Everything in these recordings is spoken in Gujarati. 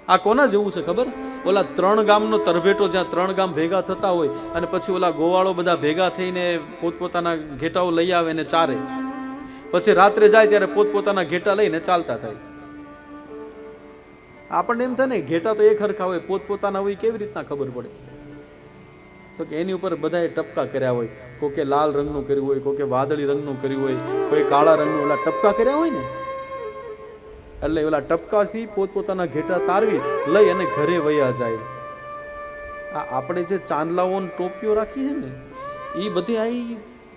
આ કોના જેવું છે ખબર? ઓલા 3 ગામનો તરભેટો, જ્યાં 3 ગામ ભેગા થતા હોય અને પછી ઓલા ગોવાળો બધા ભેગા થઈને પોતપોતાના ઘેટાઓ લઈ આવે ને ચારે, પછી રાત્રે જાય ત્યારે પોતપોતાના ઘેટા લઈને ચાલતા થાય. આપણને એમ થાય ને ઘેટા તો એક હરખા હોય, પોતપોતાના હોય, કેવી રીતના ખબર પડે? તો કે એની ઉપર બધાએ ટપકા કર્યા હોય, કોકે લાલ રંગનું કર્યું હોય, કોકે વાદળી રંગનું કર્યું હોય, કોઈ કાળા રંગનું ઓલા ટપકા કર્યા હોય ને, એટલે ઓલા ટપકાથી પોતપોતાના ઘેટા તારવી લઈ અને ઘરે વયા જાય. આ આપણે જે ચાંદલાઓ ટોપીઓ રાખી છે ને, એ બધી આ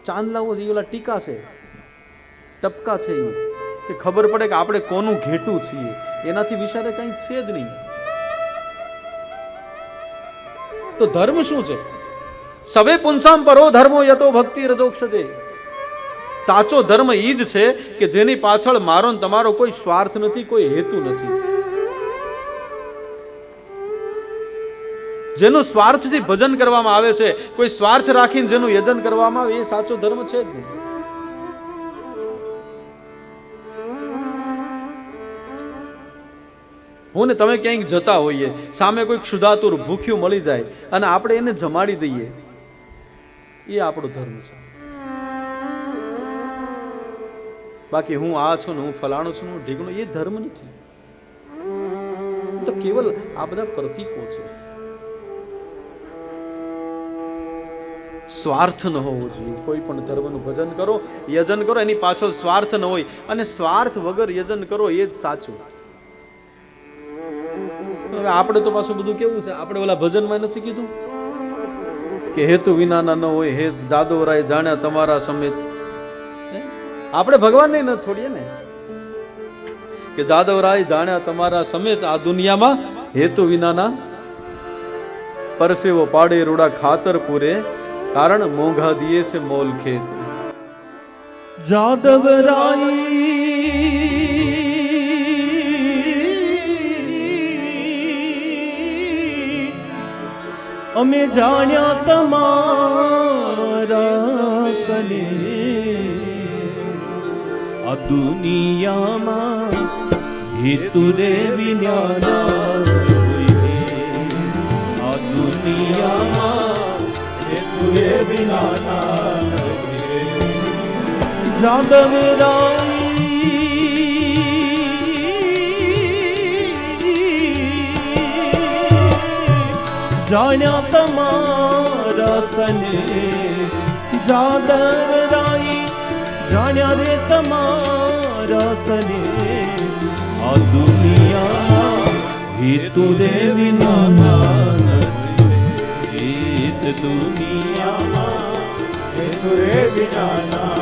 ચાંદલાઓ છે, ઓલા ટીકા છે, ટપકા છે, એ કે ખબર પડે કે આપણે કોનું ઘેટું છીએ. એનાથી વિચારે કંઈ છે જ નહીં. તો ધર્મ શું છે? સવે પુંસામ પરો ધર્મો યતો ભક્તિ રજોક્ષતે. સાચો ધર્મ ઈ જ છે કે જેની પાછળ મારો ને તમારો કોઈ સ્વાર્થ નથી, કોઈ હેતુ નથી. જેનું સ્વાર્થથી ભજન કરવામાં આવે છે, કોઈ સ્વાર્થ રાખીને જેનું યજન કરવામાં આવે, એ સાચો ધર્મ છે જ નહીં. હું ને તમે ક્યાંક જતા હોઈએ, સામે કોઈ ક્ષુધાતુર ભૂખ્યું મળી જાય અને આપણે એને જમાડી દઈએ, એ આપણો ધર્મ છે. બાકી હું આ છું ને હું ફલાણું છું, હું ઢીકણું, એ ધર્મ નથી. તો કેવલ આ બધા પ્રતીકો છે. સ્વાર્થ ન હોવો જોઈએ. કોઈ પણ ધર્મનું ભજન કરો, યજન કરો, એની પાછળ સ્વાર્થ ન હોય, અને સ્વાર્થ વગર યજન કરો એ જ સાચું. હવે આપણે તો પાછું બધું કેવું છે, આપણે ઓલા ભજનમાં નથી કીધું કે હેતુ વિનાના ન હોય, હે જાદવરાય જાણ્યા તમારા સમેત. આપણે ભગવાનને ન છોડીએ ને કે જાદવરાય જાણ્યા તમારા સમેત. આ દુનિયામાં હેતુ વિનાના પરસેવો પાડે રૂડા ખાતર પૂરે, કારણ મોંઘા દિયે છે મોલ ખેત. જાદવરાય અમે જાણ્યા તમારા સને, આ દુનિયામાં હેતુ રે વિનાના, આ દુનિયામાં હેતુ રે વિનાના. જાદવરાય જાણ્યા તમારા સને, જાદવરાય જાણ્યા રે તમારા સને, આ દુનિયામાં હેતુ રે વિનાના, હેત દુનિયામાં હેતુ રે વિનાના.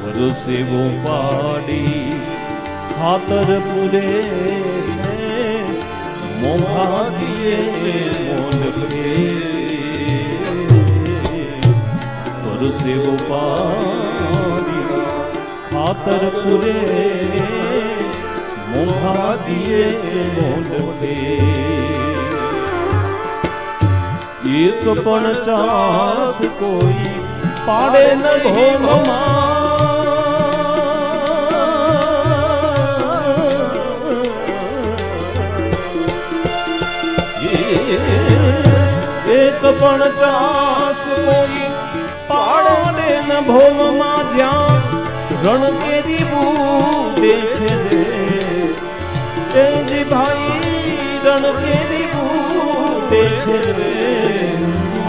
વરસેવો પાડી ખાતર પૂરે છે, મોંઘા દિયે છે મોલ ખેત. પરસેવો પાડી ખાતર પૂરે, મોંઘા દિયે છે મોલ ખેત. એક પણ ચાસ કોઈ પાડે ન ભોગમાં, એક પણ ચાસ કોઈ પાડે ન ભોગમાં, જ્યાં રણ કેરી બૂદે છે રે ભાઈ, રણ કેરી બૂદે છે રે.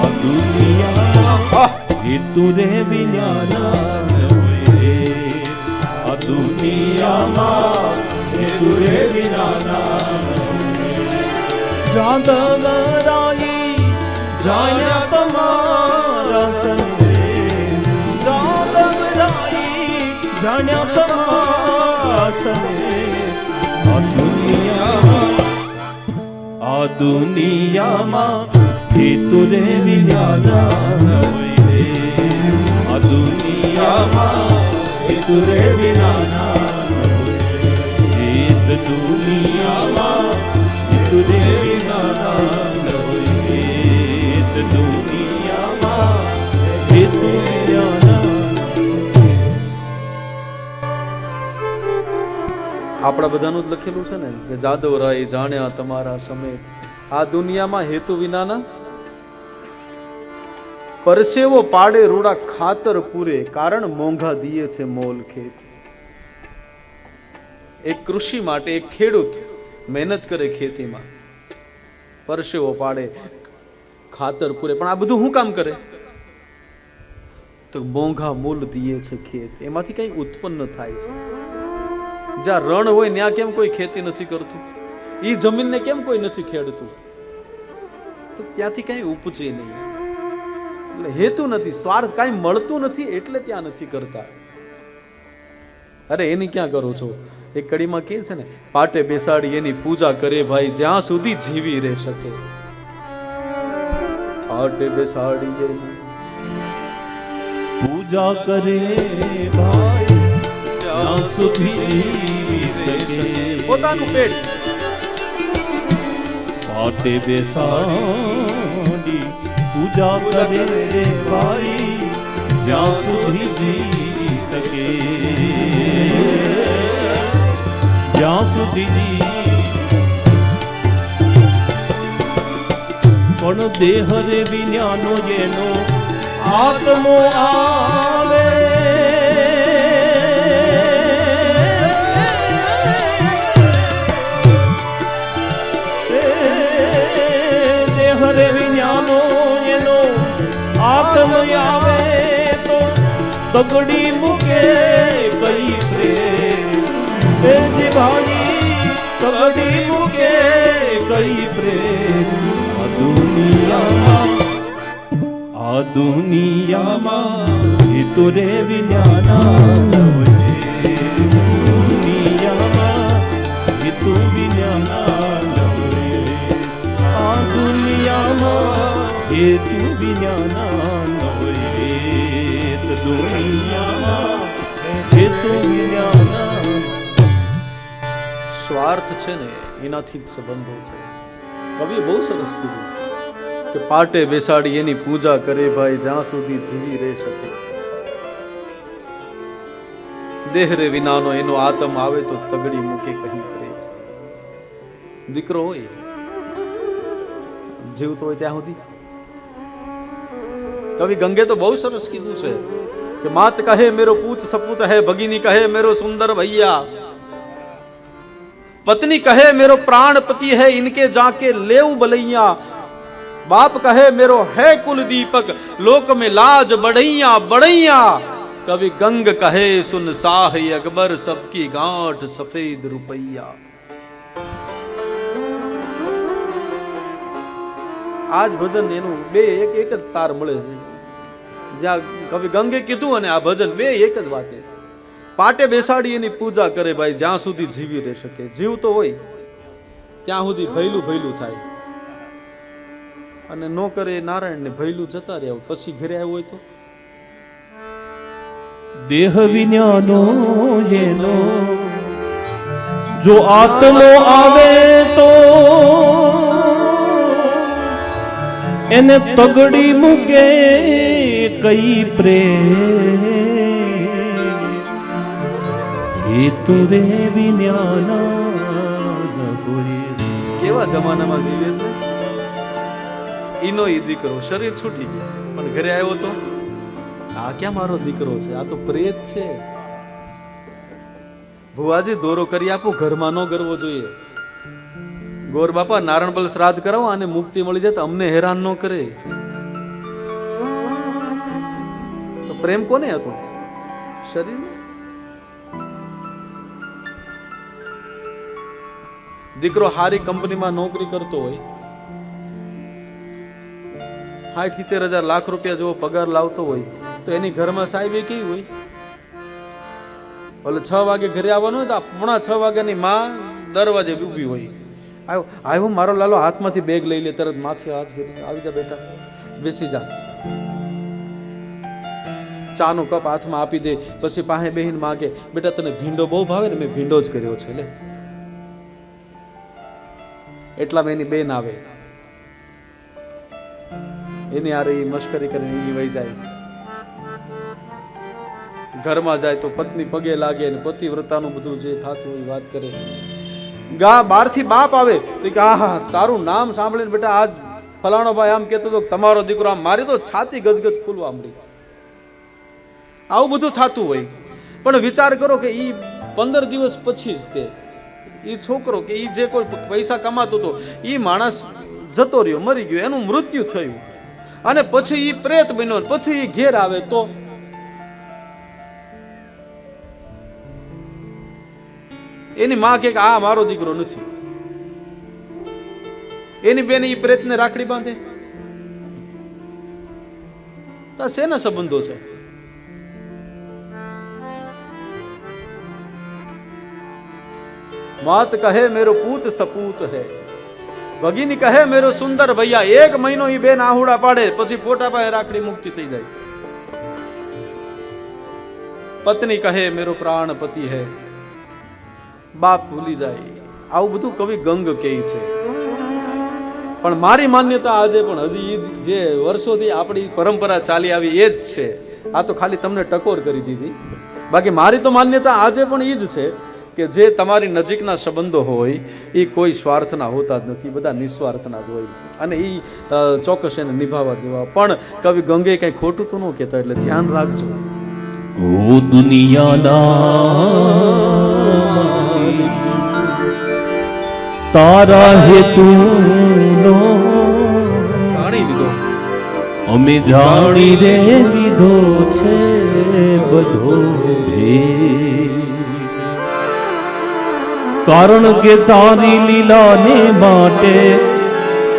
આ દુનિયા હેતુ રે વિનાના, આ દુનિયામાં હેતુ રે વિનાના. જાદવરાય જાણ્યા તમારા સને, જાદવરાય જાણ્યા તમારા સને, આ દુનિયામાં હેતુ રે વિનાના, આ દુનિયામાં હેતુ રે વિનાના, હેત દુનિયામાં હેતુ રે વિનાના, હેત દુનિયામાં હેતુ વિનાના. આપણા બધાનું જ લખેલું છે ને કે જાદવ રાય જાણ્યા તમારા સમેત. આ દુનિયામાં હેતુ વિનાના પરસેવો પાડે રૂડા ખાતર પૂરે, કારણ મોંઘા દીએ છે મોલ ખેત. એક કૃષિ માટે એક ખેડૂત મહેનત કરે ખેતીમાં, પરસેવો પાડે, ખાતર પૂરે, પણ આ બધું શું કામ કરે? તો મોંઘા મૂલ દીએ છે ખેત, એમાંથી કઈ ઉત્પન્ન થાય છે. જ્યાં રણ હોય ત્યાં કેમ કોઈ ખેતી નથી કરતું? એ જમીનને કેમ કોઈ નથી ખેડતું? તો ત્યાંથી કઈ ઉપજે નહીં. એટલે હેતુ નથી, સ્વાર્થ, કાંઈ મળતું નથી એટલે ત્યાં નથી કરતા. અરે એની ક્યાં કરો છો? એક કડીમાં કહે છે ને, પાટે બેસાડી એની પૂજા કરે ભાઈ જ્યાં સુધી જીવી રહે શકે. પાટે બેસાડી એની પૂજા કરે ભાઈ જ્યાં સુધી શકે. પોતાનું પેટ પાટે બેસાડી પૂજા કરે ભાઈ જ્યાં સુધી જી શકે. જ્યાં સુધી પણ દેહ રે વિજ્ઞાનો જેનો આત્મો આવે, દેહ રે વિજ્ઞાનો એનો આત્મ આવે તો તગડી મૂકે કઈ પ્રેમ. જી ભાઈ તગડી મૂકે કઈ પ્રેમ. આ દુનિયામાં હેતુ રે વિજ્ઞાના નવરે. દુનિયામાં હેતુ વિજ્ઞાના નવરે. આ દુનિયામાં હેતુ વિજ્ઞાના નવરે. દુનિયામાં હેતુ વિજ્ઞાના. સ્વાર્થ છે ને એનાથી જ સંબંધો છે. કવિએ બહુ સરસ કીધું કે પાટે બેસાડી એની પૂજા કરે ભાઈ જ્યાં સુધી જીવી રહી શકે. દેહ રે વિનાનો એનો આત્મ આવે તો તગડી મૂકે કહી પ્રેત. દીકરો હોય જીવતો હોય ત્યાં સુધી. કવિ ગંગે તો બહુ સરસ કીધું છે કે માત કહે મેરો પૂત સપૂત હૈ, ભગીની કહે મેરો સુંદર ભૈયા, पत्नी कहे मेरो प्राण पति है, इनके जाके लेव बलैया, बाप कहे मेरो है कुल दीपक, लोक में लाज बढ़ैया बढ़ैया, कवि गंग कहे सुन साह अकबर, सबकी गांठ सफेद रुपैया. આજ ભજન એનું બે એક જ તાર મળે છે. જ્યાં કવિ ગંગે કીધું અને આ ભજન બે એક જ વાતે. પાટે બેસાડી એની પૂજા કરે ભાઈ જ્યાં સુધી જીવી રહી શકે. જીવતો હોય ત્યાં સુધી ભયલું ભયલું થાય, અને નો કરે નારાયણ ને ભયલું જતા રહ્યા પછી ઘરે આવ્યો હોય તો દેહ વિજ્ઞાનો એનો જો આત્મો આવે તો એને તગડી મૂકે કઈ પ્રેમ. હેતુ રે વિજ્ઞાના. કેવા જમાનામાં જીવે છે. ઈનો ઈ દીકરો શરીર છૂટી ગયો પણ ઘરે આવ્યો તો આ ક્યાં મારો દીકરો છે, આ તો પ્રેત છે. ભુવાજી દોરો કરી આપો, ઘરમાં નો કરવો જોઈએ. ગોર બાપા નારણબલ શ્રાદ્ધ કરાવો અને મુક્તિ મળી જાય તો અમને હેરાન ન કરે. તો પ્રેમ કોને હતો? શરીર. દીકરો હારી કંપનીમાં નોકરી કરતો હોય, 60-70 લાખ રૂપિયા જેવો પગાર લાવતો હોય, તો એની ઘરમાં સાહેબે કેવી હોય? ઓલે 6 વાગે ઘરે આવવાનું હોય તો 5:45 વાગ્યાની માં દરવાજે ઊભી હોય. આવ્યો મારો લાલો, હાથમાંથી બેગ લઈ લે, તરત માથે હાથ ફેરી આવી જા બેટા, બેસી જા. ચાનો કપ હાથમાં આપી દે, પછી પાસે બેહીને માગે, બેટા તને ભીંડો બહુ ભાવે ને? મેં ભીંડો જ કર્યો છે લે. એટલામાં એની બેન આવે, એની આરે મશ્કરી કરીને વહી જાય. ઘરમાં જાય તો પત્ની પગે લાગે અને પતિવ્રતાનું બધું જે થતું હોય વાત કરે. બહારથી બાપ આવે તો કે આહા તારું નામ સાંભળીને બેટા આજ ફલાણો ભાઈ આમ કહેતો હતો તમારો દીકરો આમ, મારી તો છાતી ગજગજ ફૂલવા મળી. આવું બધું થતું હોય. પણ વિચાર કરો કે ઈ 15 દિવસ પછી જ તે ઈ છોકરો કે ઈ જે કોઈ પૈસા કમાતો હતો ઈ માણસ જતો રહ્યો, મરી ગયો, એનું મૃત્યુ થયું, અને પછી ઈ પ્રેત બન્યો, પછી ઈ ઘેર આવે તો એની માં કે આ મારો દીકરો નથી. એની બેન ઈ પ્રેતને રાખડી બાંધે. તો શેના સંબંધો છે? मात कहे मेरो पूत सपूत है, भगीनी કહે मेरो सुंदर भैया. 1 મહિનો ઈ બેન આહુડા પાડે, પછી પોટા પાસે રાખડી મુક્તિ થઈ જાય. પત્ની કહે मेरो प्राण पति है, બાપ ભૂલી જાય. આવું બધું કવિ ગંગ કહે છે. પણ મારી માન્યતા આજે પણ હજી જે વર્ષોથી આપણી પરંપરા ચાલી આવી એ જ છે. આ તો ખાલી તમને ટકોર કરી દીધી. બાકી મારી તો માન્યતા આજે પણ એ જ છે કે જે તમારી નજીકના સંબંધો હોય એ કોઈ સ્વાર્થના હોતા જ નથી, બધા નિસ્વાર્થના જ હોય, અને એ ચોક્કસ એને નિભાવવા દેવા. પણ કવિ ગંગે કઈ ખોટું તો ન કહેતા, એટલે ધ્યાન રાખજો. ઓ દુનિયાના તારા હેતુનો જાણી લીધો, અમે જાણી રે લીધો છે બધો ભેદ. કારણ કે તારી લીલાને માટે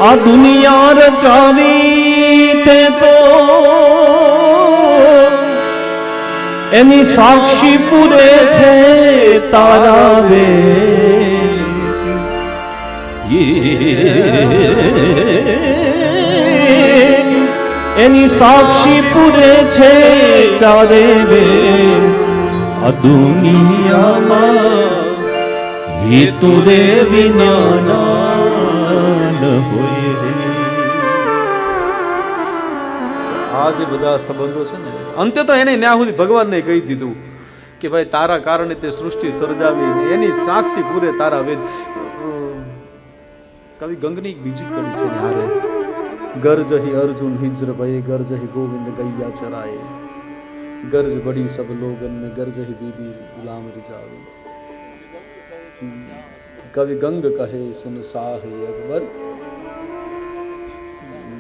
આ દુનિયા રચાવી તે તો એની સાક્ષી પૂરે છે તારા વે. એની સાક્ષી પૂરે છે ચારે વે આ દુનિયામાં. હેતુ રે વિના ન હોય રે. આ જે બધા સંબંધો છે ને, અંતે તો એને ન્યા સુધી ભગવાનને કહી દીધું કે ભાઈ તારા કારણે તે સૃષ્ટિ સર્જાવી, એની સાક્ષી પૂરે તારા વેદ. કવિ ગંગની બીજી કડી છે ને હારે, ગરજ હી અર્જુન હિજ્ર ભય, ગરજ હી ગોવિંદ ગૈયા ચરાય, ગરજ બડી સબ લોગન में ગરજ હી બીબી ગુલામ रिजावी. कवि गंग कहे सुन साह अकबर,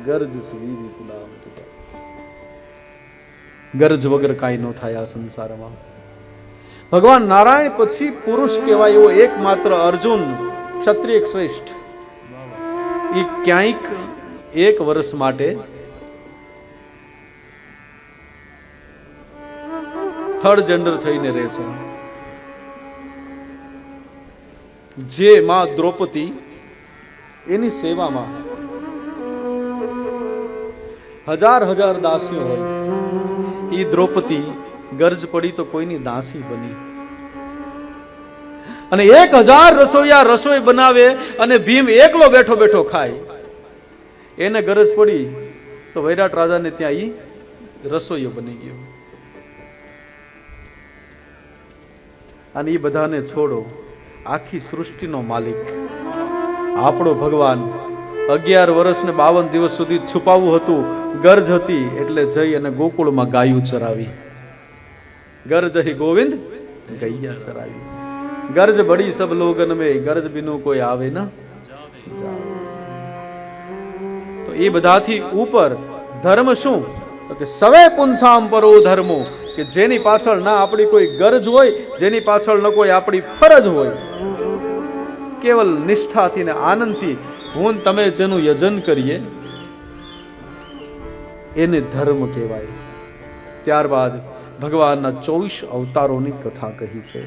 ગરજ સવીરી ગુલામ रिजावी. ગરજ વગર કાંઈ ન થાય આ સંસારમાં. ભગવાન નારાયણ પછી પુરુષ કહેવાય એવો એકમાત્ર અર્જુન, ક્ષત્રિય શ્રેષ્ઠ, એ ક્યાંક 1 વર્ષ માટે થર્ડ જેન્ડર થઈને રહે છે. જે માં દ્રૌપદી એની સેવામાં હજાર દાસીઓ હોય, એ દ્રૌપદી ગરજ પડી તો કોઈની દાસી બની, અને 1000 રસોઈયા રસોઈ બનાવે અને ભીમ એકલો બેઠો બેઠો ખાય. એને ગરજ પડી તો વૈરાટ રાજાને ત્યાં ઈ રસોઈયો બની ગયો. અને એ બધાને છોડો, આખી સૃષ્ટિનો માલિક આપણો ભગવાન 11 વર્ષ ને 52 દિવસ સુધી છુપાવવું હતું. ગરજ હતી એટલે જઈ અને ગોકુળમાં ગાયું ચરાવી. ગરજ હી ગોવિંદ ગૈયા ચરાવી. ગરજ બડી સબ લોગન में, ગરજ બિનું કોઈ આવે ના જાવે. તો એ બધાથી ઉપર ધર્મ શું? તો કે સવે પુંસામ પરો ધર્મો, કે જેની પાછળ ના આપણી કોઈ ગરજ હોય, જેની પાછળ ન કોઈ આપણી ફરજ હોય, કેવલ નિષ્ઠાથી ને આનંદથી હું તમે જેનું યજન કરીએ એને ધર્મ કહેવાય. ત્યારબાદ ભગવાનના 24 અવતારોની કથા કહી છે.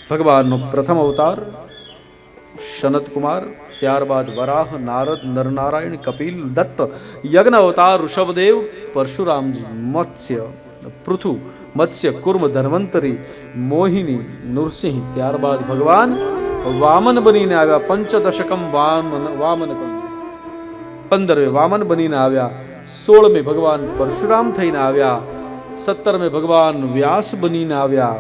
ભગવાનનો પ્રથમ અવતાર સનત કુમાર, ત્યારબાદ વરાહ, નારદ, નરનારાયણ, કપિલ, દત્ત, યજ્ઞ અવતાર ઋષભદેવ, પરશુરામજી, મત્સ્ય, પૃથુ, મત્સ્ય, કુર્મ, ધન્વંતરી, મોહિની, નૃસિંહ. ત્યારબાદ ભગવાન વામન બનીને આવ્યા. પંચદશકમ વામન 15મે વામન બનીને આવ્યા. 16મે ભગવાન પરશુરામ થઈને આવ્યા. 17 ભગવાન વ્યાસ બનીને આવ્યા.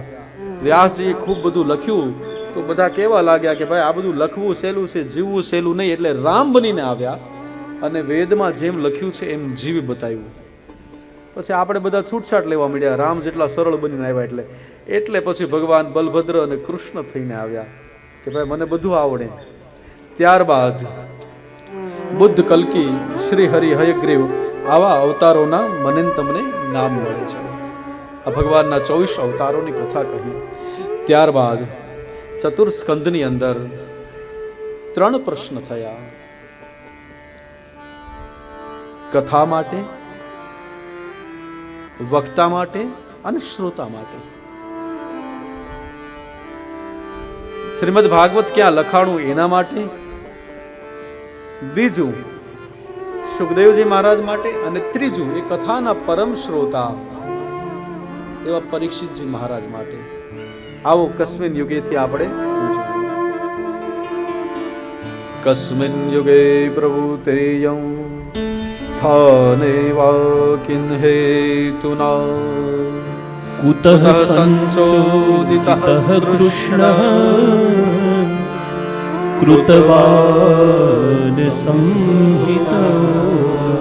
વ્યાસજીએ ખૂબ બધું લખ્યું તો બધા કેવા લાગ્યા કે ભાઈ આ બધું લખવું સહેલું છે, જીવવું સહેલું નહીં. એટલે રામ બનીને આવ્યા અને વેદમાં જેમ લખ્યું છે એમ જીવી બતાવ્યું. પછી આપણે બધા છૂટછાટ લેવા મળ્યા, રામ જેટલા સરળ બનીને આવ્યા એટલે પછી ભગવાન બલભદ્ર અને કૃષ્ણ થઈને આવ્યા કે ભાઈ મને બધું આવડે. ત્યારબાદ બુદ્ધ, કલ્કી, શ્રી હરિ, હયગ્રીવ આવા અવતારોના મને ને તમને નામ મળે છે. આ ભગવાનના 24 અવતારોની કથા કહી. ત્યારબાદ ચતુર્સ્કંધની અંદર 3 પ્રશ્ન થયા. કથા માટે, વક્તા માટે અને શ્રોતા માટે. શ્રીમદ ભાગવત ક્યાં લખાણું એના માટે, બીજું સુખદેવજી મહારાજ માટે, અને ત્રીજું એ કથાના પરમ શ્રોતા એવા પરીક્ષિતજી મહારાજ માટે. આવો કસ્મિન યુગેથી આપણે કસ્મિન યુગે પ્રભુતેયં સ્થાને વા કિન હેતુના કુતઃ સંચોદિતઃ કૃષ્ણ કૃતવાન સંહિત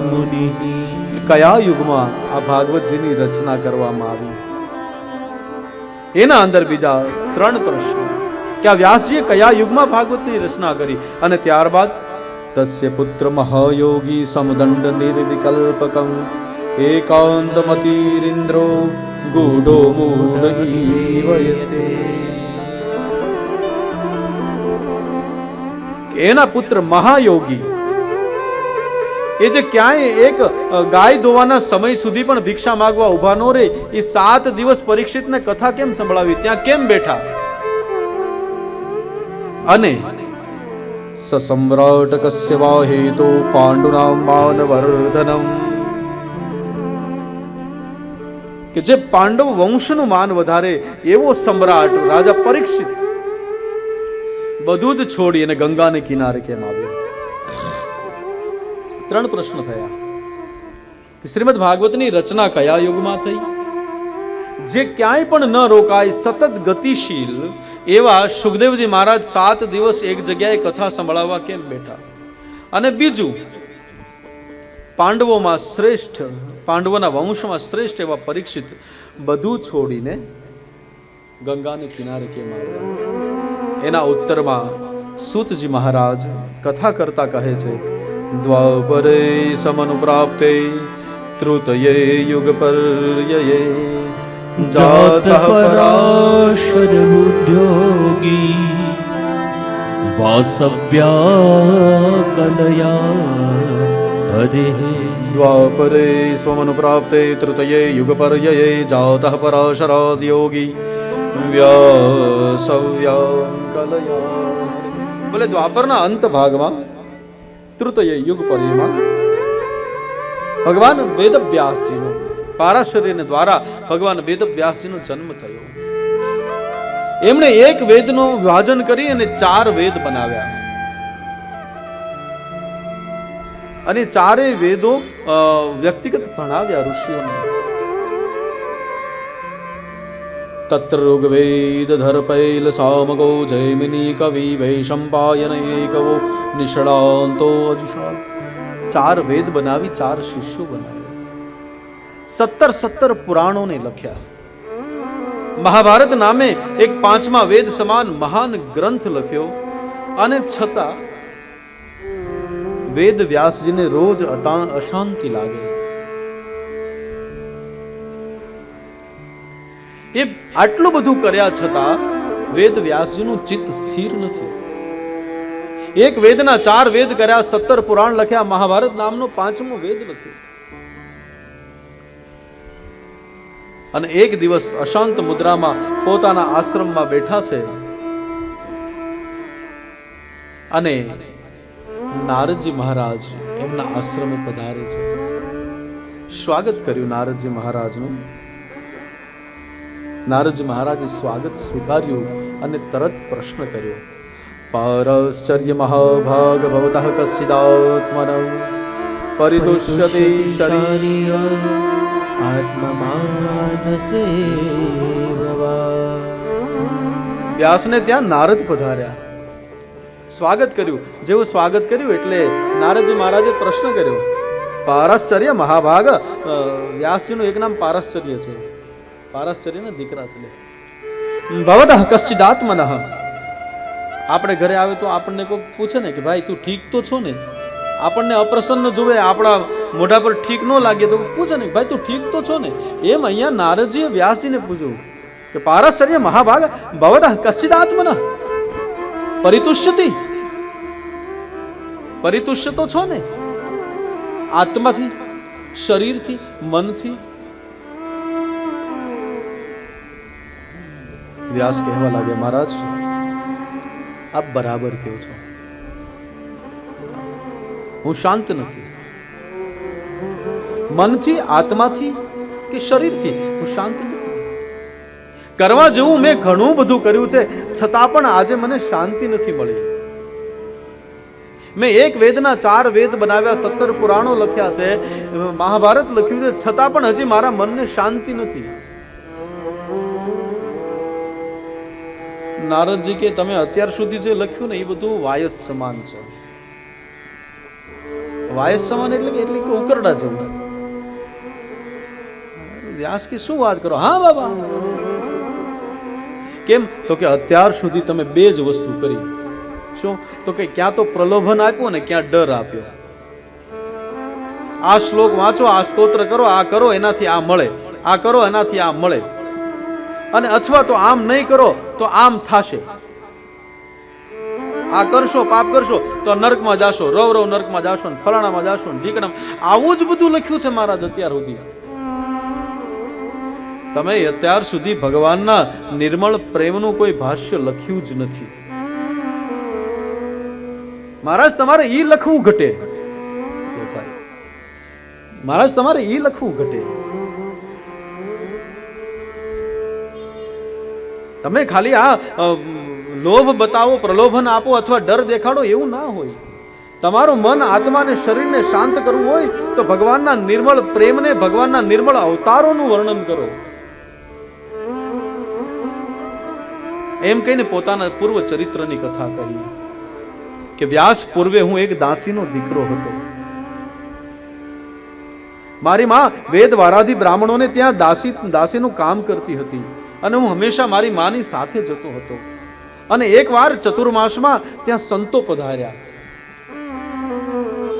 મુનિ. કયા યુગમાં આ ભાગવતજીની રચના કરવામાં આવી એના અંદર બીજા 3 પ્રશ્નો કે આ વ્યાસજીએ કયા યુગમાં ભાગવતની રચના કરી. અને ત્યારબાદ તસ્ય પુત્ર મહાયોગી સમદંડ નિર્વિકલ્પકં એકાંતમતિરિન્દ્રો ગૂઢો મૂઢ ઈવયતે. એના પુત્ર મહાયોગી એ જે ક્યાંય એક ગાય ધોવાના સમય સુધી પણ ભિક્ષા માંગવા ઉભા નો રહે, એ 7 દિવસ પરીક્ષિતને કથા કેમ સંભળાવી, ત્યાં કેમ બેઠા? અને સસમ્રાટ કસ્ય વા હેતો પાંડુના માનવર્ધનમ, કે જે પાંડવ વંશનું માન વધારે એવો સમ્રાટ રાજા પરીક્ષિત બધું જ છોડી અને ગંગાને કિનારે કેમ આવ્યો? 3 પ્રશ્ન થયા કે શ્રીમદ ભાગવતની રચના કયા યુગમાં થઈ, જે ક્યાંય પણ ન રોકાય, સતત ગતિશીલ એવા સુખદેવજી મહારાજ 7 દિવસ એક જગ્યાએ કથા સંભળાવવા કેમ બેઠા? અને બીજું, પાંડવોમાં શ્રેષ્ઠ, પાંડવોના વંશમાં શ્રેષ્ઠ એવા પરીક્ષિત બધું છોડીને ગંગાને કિનારે કેમ આવ્યા? એના ઉત્તરમાં સૂતજી મહારાજ કથા કરતા કહે છે, દ્વાપરે સમનુપ્રાપ્તે તૃતયે યુગ પર્યયે જાતઃ પરાશર ઉદ્યોગી વાસવ્યા કલયા હરે. દ્વાપરે સ્વમનુપ્રાપ્તે તૃતયે યુગ પર્યયે જાતઃ પરાશરાદ યોગી વ્યાસવ્યા કલયા. બોલે દ્વાપરના અંત ભાગમાં તૃતય યુગ પર્યમાં ભગવાન વેદવ્યાસજીનો, પારાશર્ય દ્વારા ભગવાન વેદવ્યાસજીનો જન્મ થયો. એમણે એક વેદનું વિભાજન કરી અને 4 વેદ બનાવ્યા. અને 4 વેદો વ્યક્તિગત ભણાવ્યા ઋષિઓને. તત્ર ઋગ્વેદ ધર્પૈલ સામગો જૈમિની કવિ વૈશંપાયન એકવો નિષ્ણાંતો અજુષા. 4 વેદ બનાવી, 4 શિષ્યો બનાવ્યા. 17 પુરાણોને લખ્યા. મહાભારત નામે એક 5મા વેદ સમાન મહાન ગ્રંથ લખ્યો. અને છતાં વેદ વ્યાસજીને રોજ અશાંતિ લાગે. એ આટલું બધું કર્યા છતાં વેદ વ્યાસજીનું ચિત્ત સ્થિર નથી. એક વેદના 4 વેદ કર્યા, 17 પુરાણ લખ્યા, મહાભારત નામનો 5મો વેદ લખ્યો. અને એક દિવસ અશાંત મુદ્રામાં પોતાના આશ્રમમાં બેઠા છે અને નારદજી મહારાજ એમના આશ્રમે પધારે છે. સ્વાગત કર્યું નારદજી મહારાજનું. નારદજી મહારાજે સ્વાગત સ્વીકાર્યું અને તરત પ્રશ્ન કર્યો, પારશ્ચર્ય મહાભાગ ભવતઃ કસ્યદાત્મન પરિતુષ્યતે શરીર આત્મમાનસે વ્યાસને ત્યાં નારદ પધાર્યા, સ્વાગત કર્યું. જેવું સ્વાગત કર્યું એટલે નારદજી મહારાજે પ્રશ્ન કર્યો. પારશ્ચર્ય મહાભાગ, વ્યાસજીનું એક નામ પારશ્ચર્ય છે, પારશ્ચર્યના દીકરા છે. ભવતઃ કશ્ચિદાત્મનઃ, આપણે ઘરે આવે તો આપણને કોઈ પૂછે ને કે ભાઈ તું ઠીક તો છો ને, આપણને અપ્રસન્ન જોવે, આપણા મોઢા પર ઠીક ન લાગે તો પૂછે ને ભાઈ તું ઠીક તો છો ને. એમ અહીંયા નારદજીએ વ્યાસજીને પૂછ્યું કે પારશ્ચર્ય મહાભાગ ભવતઃ કશ્ચિદાત્મનઃ પરિતુષ્યતિ, પરિતુષ્ય તો છો ને આત્માથી, શરીરથી, મનથી? વ્યાસ કહેવા લાગે મહારાજ આપ બરાબર કહો છો, હું શાંત નથી. મનથી, આત્માથી કે શરીરથી હું શાંત નથી. કરવા જેવું મેં ઘણું બધું કર્યું છે, છતાં પણ આજે મને શાંતિ નથી મળી. મેં એક વેદના 4 વેદ બનાવ્યા, 17 પુરાણો લખ્યા છે, મહાભારત લખ્યું છે, છતાં પણ હજી મારા મનને શાંતિ નથી. નારદજી કે તમે અત્યાર સુધી જે લખ્યું ને એ બધું વાયસ સમાન છે. વાયસ સમાન એટલે કે ઉકરડા જેવું. વ્યાસ કે શું વાત કરો? હા બાબા. કેમ? તો કે અત્યાર સુધી તમે 2 જ વસ્તુ કરી. શું? તો કે ક્યાં તો પ્રલોભન આપ્યું ને ક્યાં ડર આપ્યો. આ શ્લોક વાંચો, આ સ્તોત્ર કરો, આ કરો એનાથી આ મળે, આ કરો એનાથી આ મળે, અને અથવા તો આમ નહીં કરો તો આમ થાશે, આ કરશો પાપ કરશો તો નરકમાં જાશો, રવ નરકમાં જાશો, ને ફલાણામાં જાશો, ને ઢીકણામાં. આવું જ બધું લખ્યું છે મહારાજ અત્યાર સુધી. તમે અત્યાર સુધી ભગવાનના નિર્મળ પ્રેમનું કોઈ ભાષ્ય લખ્યું જ નથી. મહારાજ તમારે ઈ લખવું ઘટે, મહારાજ તમારે ઈ લખવું ઘટે. તમે ખાલી આ લોભ બતાવો, પ્રલોભન આપો અથવા ડર દેખાડો એવું ના હોય. તમારું મન, આત્મા અને શરીરને શાંત કરવું હોય તો ભગવાનના નિર્મળ પ્રેમને, ભગવાનના નિર્મળ અવતારોનું વર્ણન કરો. એમ કહીને પોતાના પૂર્વ ચરિત્રની કથા કહી કે વ્યાસ, પૂર્વે હું એક દાસીનો દીકરો હતો. મારી માં વેદ વારાધી બ્રાહ્મણોને ત્યાં દાસીનું કામ કરતી હતી, અને હું હંમેશા મારી માની સાથે જતો હતો. અને એકવાર ચતુર્માસમાં ત્યાં સંતો પધાર્યા.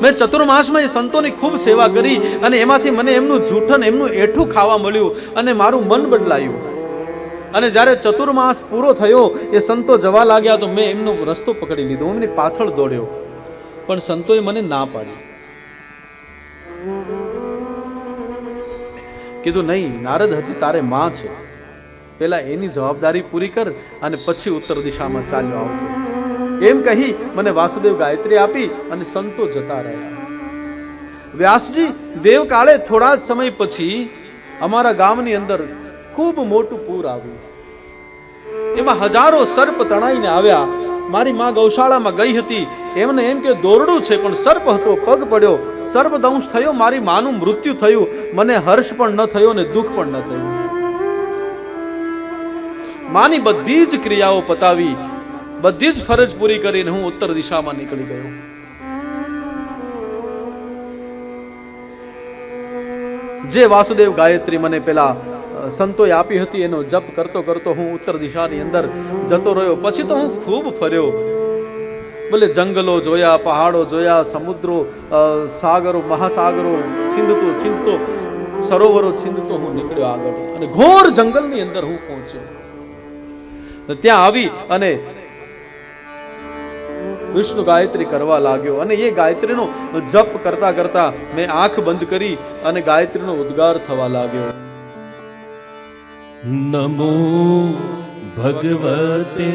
મેં ચતુર્માસમાં એ સંતોની ખૂબ સેવા કરી, અને એમાંથી મને એમનું જૂઠન, એમનું એઠું ખાવા મળ્યું, અને મારું મન બદલાયું. અને જ્યારે ચતુર્માસ પૂરો થયો, એ સંતો જવા લાગ્યા તો મેં એમનો રસ્તો પકડી લીધો, હું એમની પાછળ દોડ્યો, પણ સંતોએ મને ના પાડી. કીધું નહીં નારદ, હજી તારે માં છે, પેલા એની જવાબદારી પૂરી કર અને પછી ઉત્તર દિશામાં ચાલ્યો આવજો. એમ કહી મને વાસુદેવ ગાયત્રી આપી અને સંતો જતા રહ્યા. વ્યાસજી દેવકાળે થોડા જ સમય પછી અમારા ગામની અંદર ખૂબ મોટું પૂર આવ્યું. એમાં હજારો સર્પ તણાઈને આવ્યા. મારી માં ગૌશાળામાં ગઈ હતી, એમને એમ કે દોરડું છે, પણ સર્પ હતો, પગ પડ્યો, સર્પદંશ થયો, મારી માનું મૃત્યુ થયું. મને હર્ષ પણ ન થયો ને દુઃખ પણ ન થયું. માની બધી જ ક્રિયાઓ પતાવી, બધી જ ફરજ પૂરી કરીને હું ઉત્તર દિશામાં નીકળી ગયો. જે વાસુદેવ ગાયત્રી મને પેલા સંતોએ આપી હતી એનો જપ કરતો કરતો હું ઉત્તર દિશાની અંદર જતો રહ્યો. પછી તો હું ખૂબ ફર્યો, ભલે જંગલો જોયા, પહાડો જોયા, સમુદ્રો, સાગરો, મહાસાગરો છીંદતો સરોવરો છીંદતો હું નીકળ્યો આગળ, અને ઘોર જંગલની અંદર હું પહોંચ્યો. ત્યાં આવી અને વિષ્ણુ ગાયત્રી કરવા લાગ્યો, અને એ ગાયત્રીનો જપ કરતા કરતા મેં આંખ બંધ કરી અને ગાયત્રીનો ઉદ્ગાર થવા લાગ્યો. નમો ભગવતે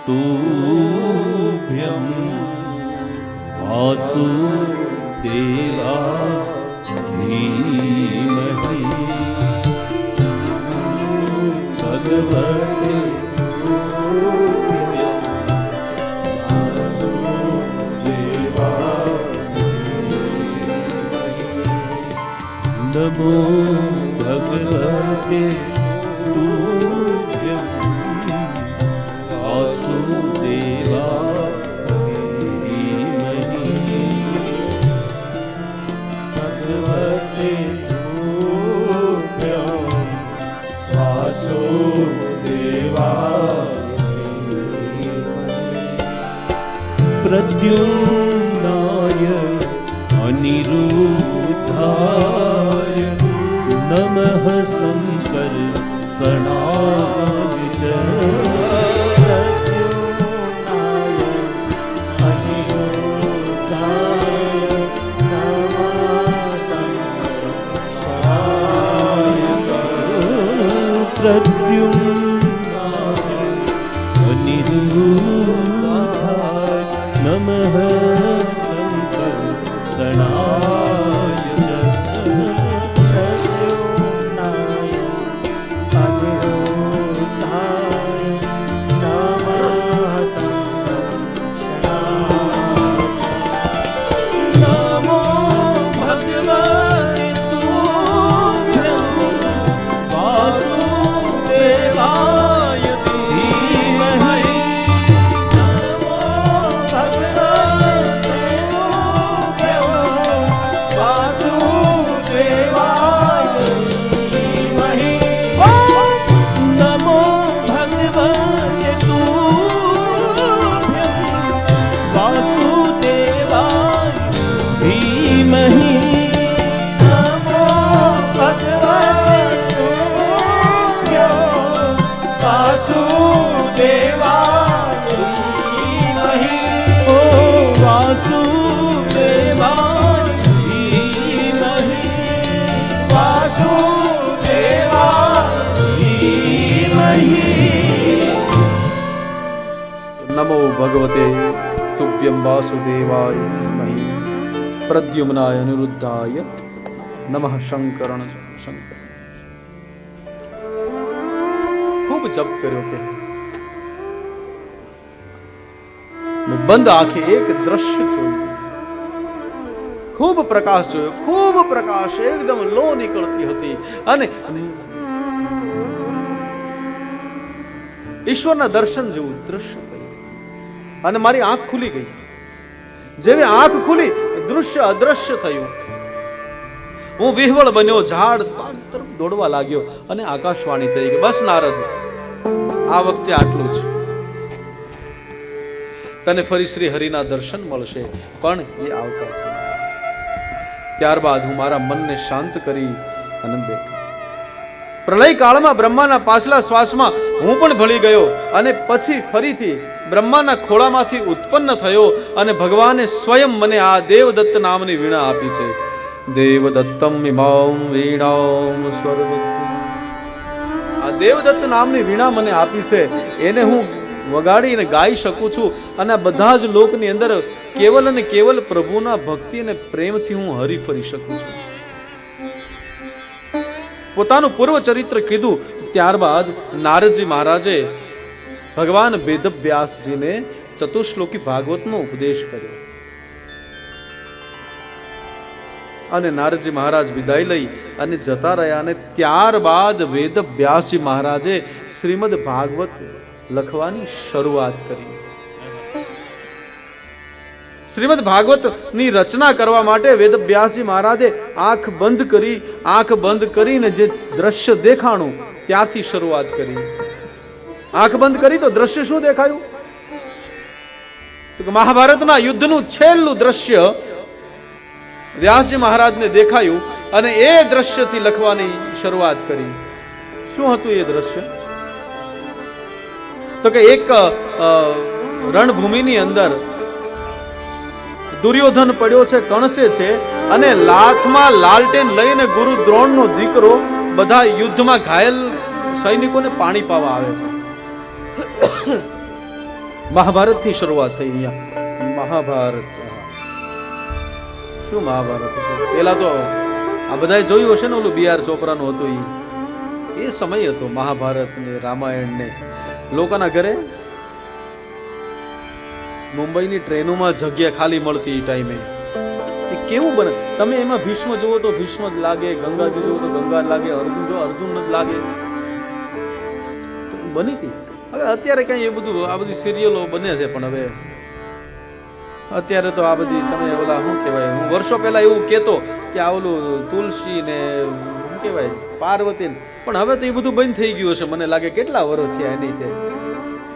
તુભ્યં વાસુદેવા ધીમહિ ભગવતે नमो भगवते तुभ्यं वासुदेवाय धीमहि भगवते तुभ्यं वासुदेवाय प्रद्युम्नाय अनिरुद्धाय नमः संकल्पनाय च प्रद्युम्नाय अनिरुद्धाय नमः संकर्षणाय च प्रद्युम्नाय अनिरुद्धाय नमः संकर्षणाय च प्रद्युम्नाय अनिरुद्धाय नमः संकर्षणाय नमो भगवते तुभ्यं वासुदेवाय धीमहि नमो भगवते तुभ्यं वासुदेवाय धीमहि नमो भगवते तुभ्यं वासुदेवाय धीमहि नमो भगवते तुभ्यं वासुदेवाय धीमहि ओ वासुदेवाय धीमहि वासुदेवाय धीमहि नमो भगवते तुभ्यं वासुदेवाय धीमहि प्रद्युम्नाय अनिरुद्धाय नमः शंकरण शंकर खूब जप કર્યો કે મેં બંધ આંખે એક દ્રશ્ય જોયું ખૂબ પ્રકાશ જોયો ખૂબ પ્રકાશ એકદમ લો નીકળતી હતી અને ઈશ્વરના દર્શન જેવું દ્રશ્ય થયું અને મારી આંખ ખુલી ગઈ જેવી આંખ ખુલી દૃશ્ય અદ્રશ્ય થયું હું વિહવળ બન્યો ઝાડ પાન તરફ દોડવા લાગ્યો અને આકાશવાણી થઈ ગઈ બસ નારદ આ વખતે આટલું જ તને ફરી શ્રી હરિના દર્શન મળશે પણ એ આવતા છે ત્યારબાદ હું મારા મનને શાંત કરી અને બેઠો પ્રલય કાળમાં બ્રહ્માના પાછલા શ્વાસમાં હું પણ ભળી ગયો અને પછી ફરીથી બ્રહ્માના ખોળામાંથી ઉત્પન્ન થયો અને ભગવાને સ્વયં મને આ દેવદત્ત નામની વીણા આપી છે દેવદત્તમ ઇમામ વીણામ સ્વર્ગમ આ દેવદત્ત નામની વીણા મને આપી છે એને હું વગાડીને ગાઈ શકું છું અને આ બધા જ લોકની અંદર કેવલ અને કેવલ પ્રભુના ભક્તિ અને પ્રેમથી હું હરી ફરી શકું છું પોતાનું પૂર્વ ચરિત્ર કીધું ત્યારબાદ નારદજી મહારાજે ભગવાન વેદવ્યાસજીને ચતુશ્લોકી ભાગવતનો ઉપદેશ કર્યો અને નારદજી મહારાજ વિદાય લઈ અને જતા રહ્યા અને ત્યારબાદ વેદવ્યાસજી મહારાજે શ્રીમદ ભાગવત લખવાની શરૂઆત કરી શ્રીમદ ભાગવતની રચના કરવા માટે વેદવ્યાસજી મહારાજે આંખ બંધ કરીને જે દ્રશ્ય દેખાણું ત્યાંથી શરૂઆત કરી આંખ બંધ કરી તો દ્રશ્ય શું દેખાયું તો કે મહાભારતના યુદ્ધનું છેલ્લું દ્રશ્ય વ્યાસજી મહારાજને દેખાયું અને એ દ્રશ્યથી લખવાની શરૂઆત કરી શું હતું એ દ્રશ્ય તો કે એક રણભૂમિની અંદર દુર્યોધન પડ્યો છે કણસે છે અને લાથમાં લાલટેન લઈને ગુરુ દ્રોણનો દીકરો બધા યુદ્ધમાં ઘાયલ સૈનિકોને પાણી પાવા આવે છે મહાભારત થી શરૂઆત થઈ અહીંયા મહાભારત શું મહાભારત પેલા તો આ બધાએ જોયું હશે ને ઓલું બી.આર. ચોપરાનું હતું એ સમય હતો મહાભારત ને રામાયણ ને લોકોના ઘરે મુંબઈની ટ્રેનોમાં જગ્યા ખાલી મળતી એ ટાઈમે એ કેવું બને? તમે એમાં ભીષ્મ જુઓ તો ભીષ્મ જ લાગે, ગંગાજી જુઓ તો ગંગા જ લાગે, અર્જુન જો અર્જુન જ લાગે. બની હતી. હવે અત્યારે કઈ એ બધું આ બધી સિરિયલો બને છે, પણ હવે અત્યારે તો આ બધી તમે ઓલા શું કહેવાય, હું વર્ષો પહેલા એવું કહેતો કે આ ઓલું તુલસી ને શું કહેવાય પાર્વતી, પણ હવે તો એ બધું બંધ થઈ ગયું છે. મને લાગે કેટલા વર્ષ થયા એની તે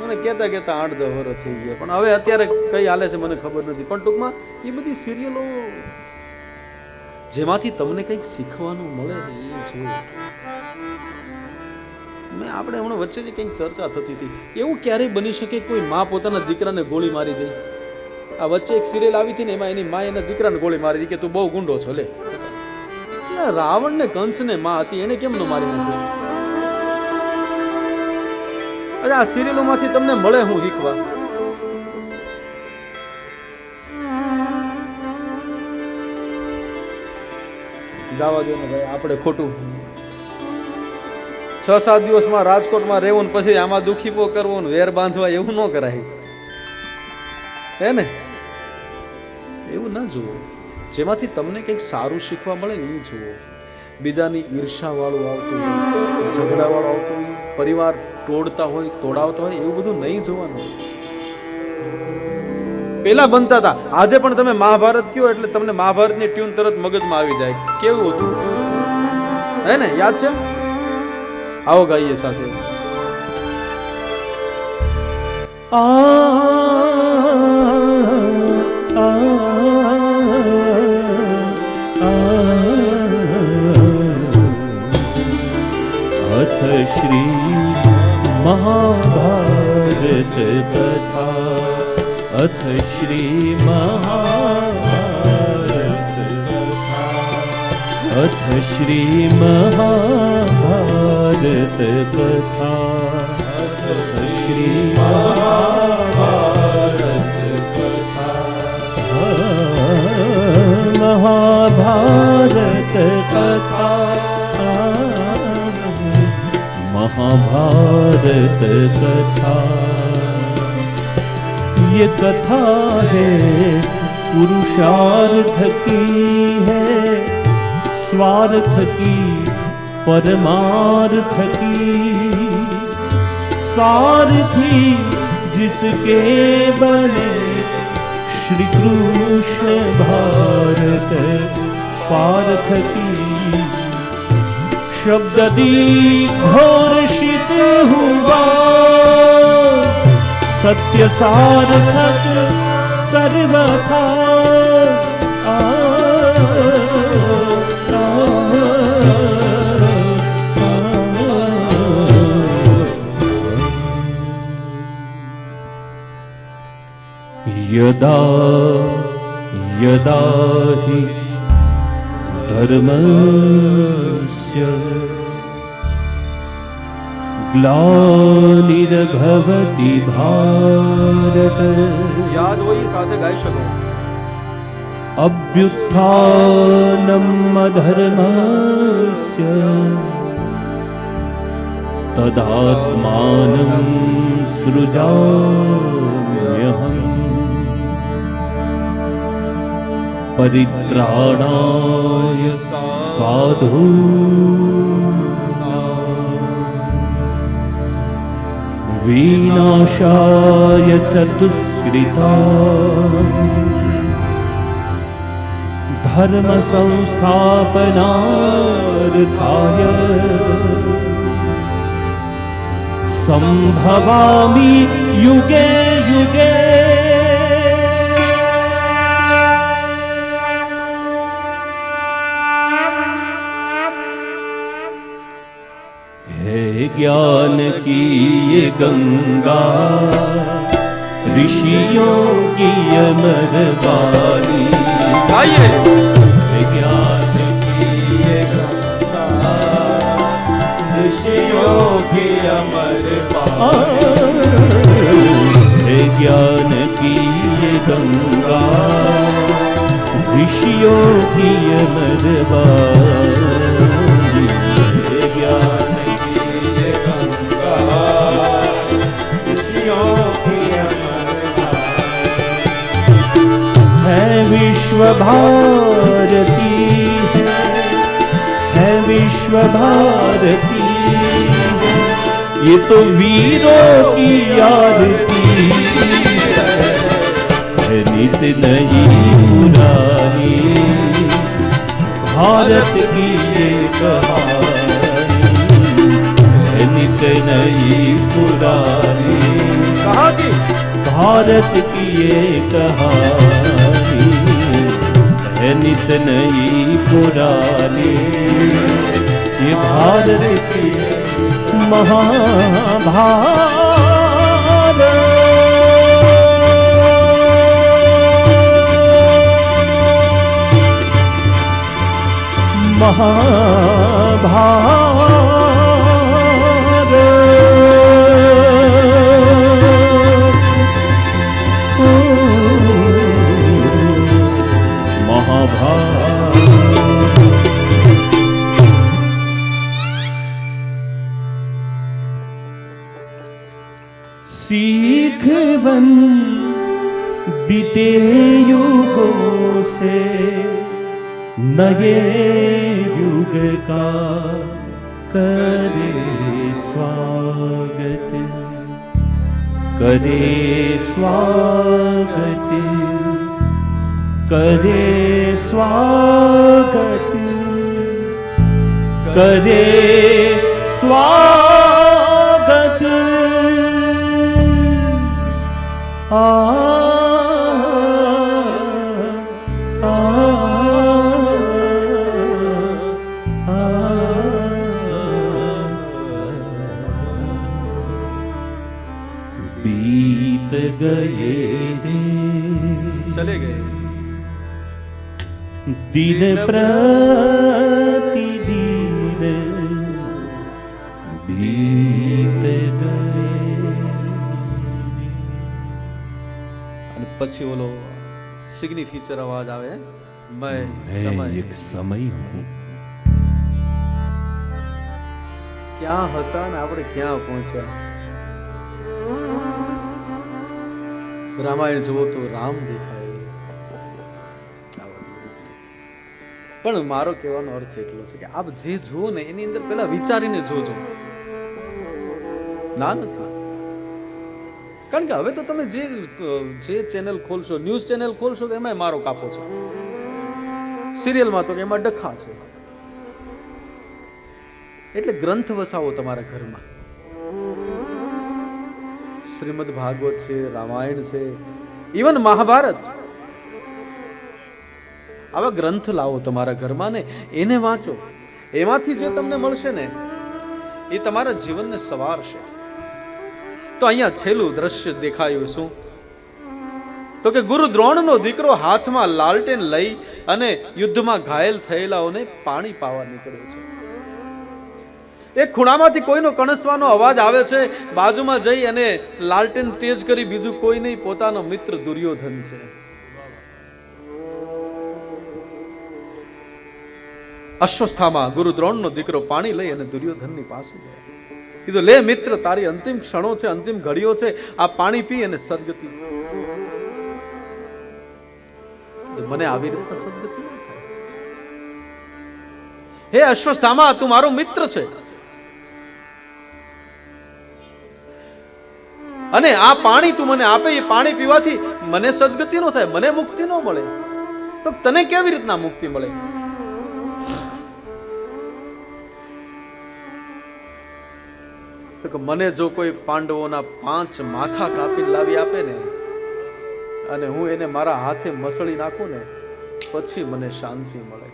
મને કહેતા 8-10 વર્ષ થઈ ગયા, પણ હવે અત્યારે કઈ હાલે છે મને ખબર નથી. પણ ટૂંકમાં એ બધી સિરિયલો જેમાંથી તમને કંઈક શીખવાનું મળે ને એ જોયું. આપણે હમણાં વચ્ચે જે કંઈક ચર્ચા થતી હતી, એવું ક્યારેય બની શકે કોઈ માં પોતાના દીકરાને ગોળી મારી દે? આ વચ્ચે એક સિરિયલ આવી હતી ને, એમાં એની માં એના દીકરાને ગોળી મારી હતી કે તું બહુ ગુંડો છો. લે, રાવણ ને કંસ ને માં હતી, એને કેમ ન મારી નાખ્યો? અરે આ સિરિયલો માંથી તમને મળે હું શીખવા? જવા દો ને ભાઈ, આપણે ખોટું 6-7 દિવસમાં રાજકોટમાં રહેવું ને પછી આમાં દુખીપો કરવો ને વેર બાંધવા, એવું ન કરાય હે ને? એવું ના જુઓ. જેમાંથી તમને કંઈક સારું શીખવા મળે ને એ જુઓ. બીજાની ઈર્ષા વાળું આવતું હોય, ઝઘડા વાળું આવતું હોય, પરિવાર તોડતા હોય, તોડાવતા હોય, એવું બધું નહીં જોવાનું. પેલા બનતા હતા, આજે પણ તમે મહાભારત કયો એટલે તમને મહાભારતની ટ્યુન તરત મગજમાં આવી જાય. કેવું હતું હે ને? યાદ છે? આવો ગાઈએ સાથે. अथ श्री महाभारत कथा, अथ श्री महाभारत कथा, अथ श्री महाभारत कथा, अथ श्री महाभारत कथा, महाभारत कथा, महाभारत कथा. ये कथा है पुरुषार्थ की, है स्वार्थ की, परमार्थ की. सारथी जिसके बने श्री कृष्ण भारत पार्थ की. शब्ददी घोषित हुआ सत्य सार्थक सर्वथा. यदा यदा हि धर्मस्य ग्लानिर्भवति भारत. યાદ હોય સાથે ગાઈ શકો. अभ्युत्थानम् अधर्मस्य तदात्मानं सृजाम्यहम्. परित्राणाय साधूनां विनाशाय च दुष्कृतां धर्म संस्थापनार्थाय संभवामि युगे युगे. ज्ञान की ये गंगा ऋषियों की अमर वाणी. ज्ञान की ये गंगा ऋषियों की अमर वाणी. ज्ञान की ये गंगा ऋषियों की अमर वाणी. ज्ञान है विश्व भारती है विश्व भारती ये तो वीरों की आरती है नित नई पुरानी भारत की ये कहानी है नित नई पुरानी कहा कि भारत की ये कहानी है नित नई पुरानी ये भारत की महाभारत सीख बन बीते युगों से नए युग का करे स्वागत करे स्वागत करे स्वागत करे स्वागत आ बीत गए चले गए दिन प्रतिदिन बीत गए અને પછી ઓલો સિગ્નિફિચર અવાજ આવે मैं मैं समय एक समय हूँ ક્યાં હતા ને આપણે ક્યાં પહોંચ્યા રામાયણ જુઓ તો રામ દેખાય પણ મારો કહેવાનો અર્થ એટલો છે કે આપ જે જુઓ ને એની અંદર પહેલા વિચારીને જોજો ના નથી કારણ કે હવે તો તમે જે ચેનલ ખોલશો ન્યૂઝ ચેનલ ખોલશો તો એમાં મારો કાપો છે સિરિયલમાં તો કે એમાં ડખા છે એટલે ગ્રંથ વસાવો તમારા ઘરમાં શ્રીમદ ભાગવત છે રામાયણ છે ઇવન મહાભારત આવા ગ્રંથ લાવો તમારા ઘરમાં ને એને વાંચો એમાંથી જે તમને મળશે ને એ તમારા જીવનને સવારશે તો અહીંયા છેલ્લું દ્રશ્ય દેખાયું શું તો કે ગુરુ દ્રોણનો દીકરો હાથમાં લાલટેન લઈ અને યુદ્ધમાં ઘાયલ થયેલાઓને પાણી પાવા નીકળ્યો છે એક ખૂણામાંથી કોઈનો કણસવાનો અવાજ આવે છે બાજુમાં જઈ અને લાલટેન તેજ કરી બીજું કોઈ નહીં પોતાનો મિત્ર દુર્યોધન છે અશ્વસ્થામાં ગુરુ દ્રોણનો દીકરો પાણી લઈ અને દુર્યોધનની પાસે ગયો કીધું લે મિત્ર તારી અંતિમ ક્ષણો છે અંતિમ ઘડીઓ છે આ પાણી પી અને સદગતિ મને આવી રીતે સદગતિ ન થાય હે અશ્વસ્થામા તું મારો મિત્ર છે અને આ પાણી તું મને આપે એ પાણી પીવાથી મને સદગતિ ન થાય મને મુક્તિ ન મળે તો તને કેવી રીતના મુક્તિ મળે તો કે મને જો કોઈ પાંડવોના 5 માથા કાપી લાવી આપે ને અને હું એને મારા હાથે મસળી નાખું ને પછી મને શાંતિ મળે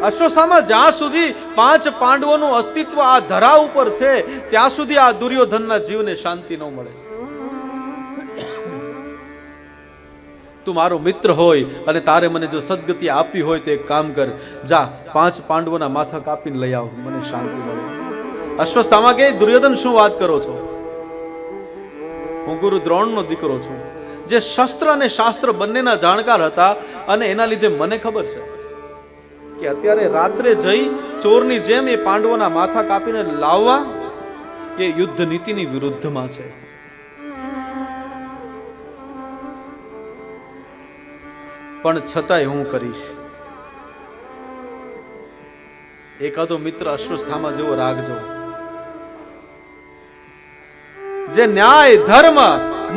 અશ્વસ્થામા જ્યાં સુધી 5 પાંડવોનું અસ્તિત્વ આ ધરા ઉપર છે ત્યાં સુધી આ દુર્યોધનના જીવને શાંતિ ન મળે તું મારો મિત્ર હોય અને તારે મને જો સદગતિ આપવી હોય તો એક કામ કર જા 5 પાંડવોના માથા કાપીને લઈ આવ મને શાંતિ મળે અશ્વસ્થામા કે દુર્યોધન શું વાત કરો છો હું ગુરુ દ્રોણનો દીકરો છું જે શસ્ત્ર અને શાસ્ત્ર બંનેના જાણકાર હતા અને એના લીધે મને ખબર છે કે અત્યારે રાત્રે જઈ ચોરની જેમ એ પાંડવોના માથા કાપીને લાવવા એ યુદ્ધ નીતિની વિરુદ્ધમાં છે પણ છતાંય હું કરીશ. એકાદો મિત્ર અશ્વસ્થામા જેવો રાખજો, જે ન્યાય ધર્મ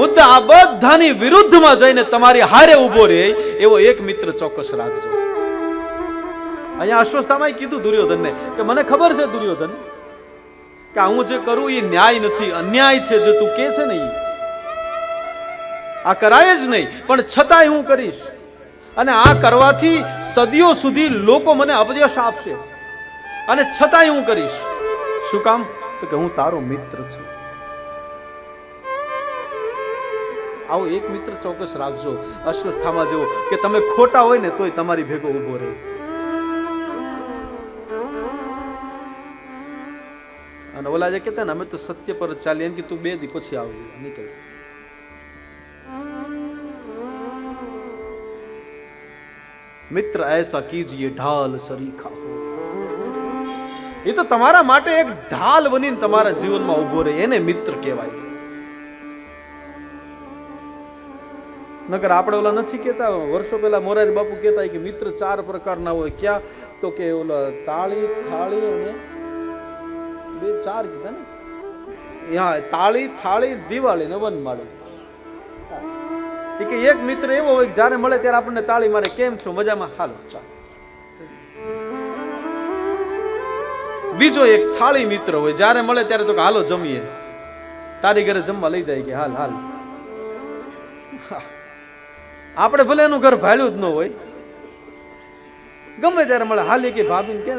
મુદ્દા આ બધાની વિરુદ્ધમાં જઈને તમારી હારે ઉભો રહે એવો એક મિત્ર ચોક્કસ રાખજો. અહીંયા અશ્વસ્થામાએ કીધું દુર્યોધનને કે મને ખબર છે દુર્યોધન કે હું જે કરું એ ન્યાય નથી, અન્યાય છે. જે તું કે છે ને આ કરાય જ નહીં, પણ છતાંય હું કરીશ. અને આ કરવાથી સદીઓ સુધી લોકો મને અપયશ આપશે, અને છતાંય હું કરીશ. શું કામ? તો કે હું તારો મિત્ર છું. આવો એક મિત્ર ચોક્કસ રાખજો અશ્વસ્થામા જેવો, કે તમે ખોટા હોય ને તોય તમારી ભેગો ઉભો રહે. અને ઓલા જે કહેતા ને અમે તો સત્ય પર ચાલીએ, એમ કે તું 2 દી પછી આવજે, નીકળ. મિત્ર ऐसा कीजिए ढाल सरीखा हो. એ તો તમારા માટે એક ઢાલ બનીને તમારા જીવનમાં ઉભો રહે, એને મિત્ર કહેવાય. નકર આપણે ઓલા નથી કહેતા, વર્ષો પહેલા મોરારી બાપુ કહેતા કે મિત્ર 4 પ્રકારના હોય. ક્યાં? તો કે ઓલા તાળી, થાળી અને 4 કીધા ને. હા, તાળી, થાળી, દિવાળી ને વનમાળી. કે એક મિત્ર એવો હોય કે જ્યારે મળે ત્યારે આપણને તાળી મારે, કેમ છો, મજામાં, હાલો ચાલ. બીજો એક થાળી મિત્ર હોય, જ્યારે મળે ત્યારે તો કે હાલો જમીએ, તારી ઘરે જમવા લઈ જાય, કે હાલ હાલ. આપણે ભલે એનું ઘર ભાડ્યું જ ન હોય, ગમે ત્યારે મળે, હાલી કે ભાભીને કે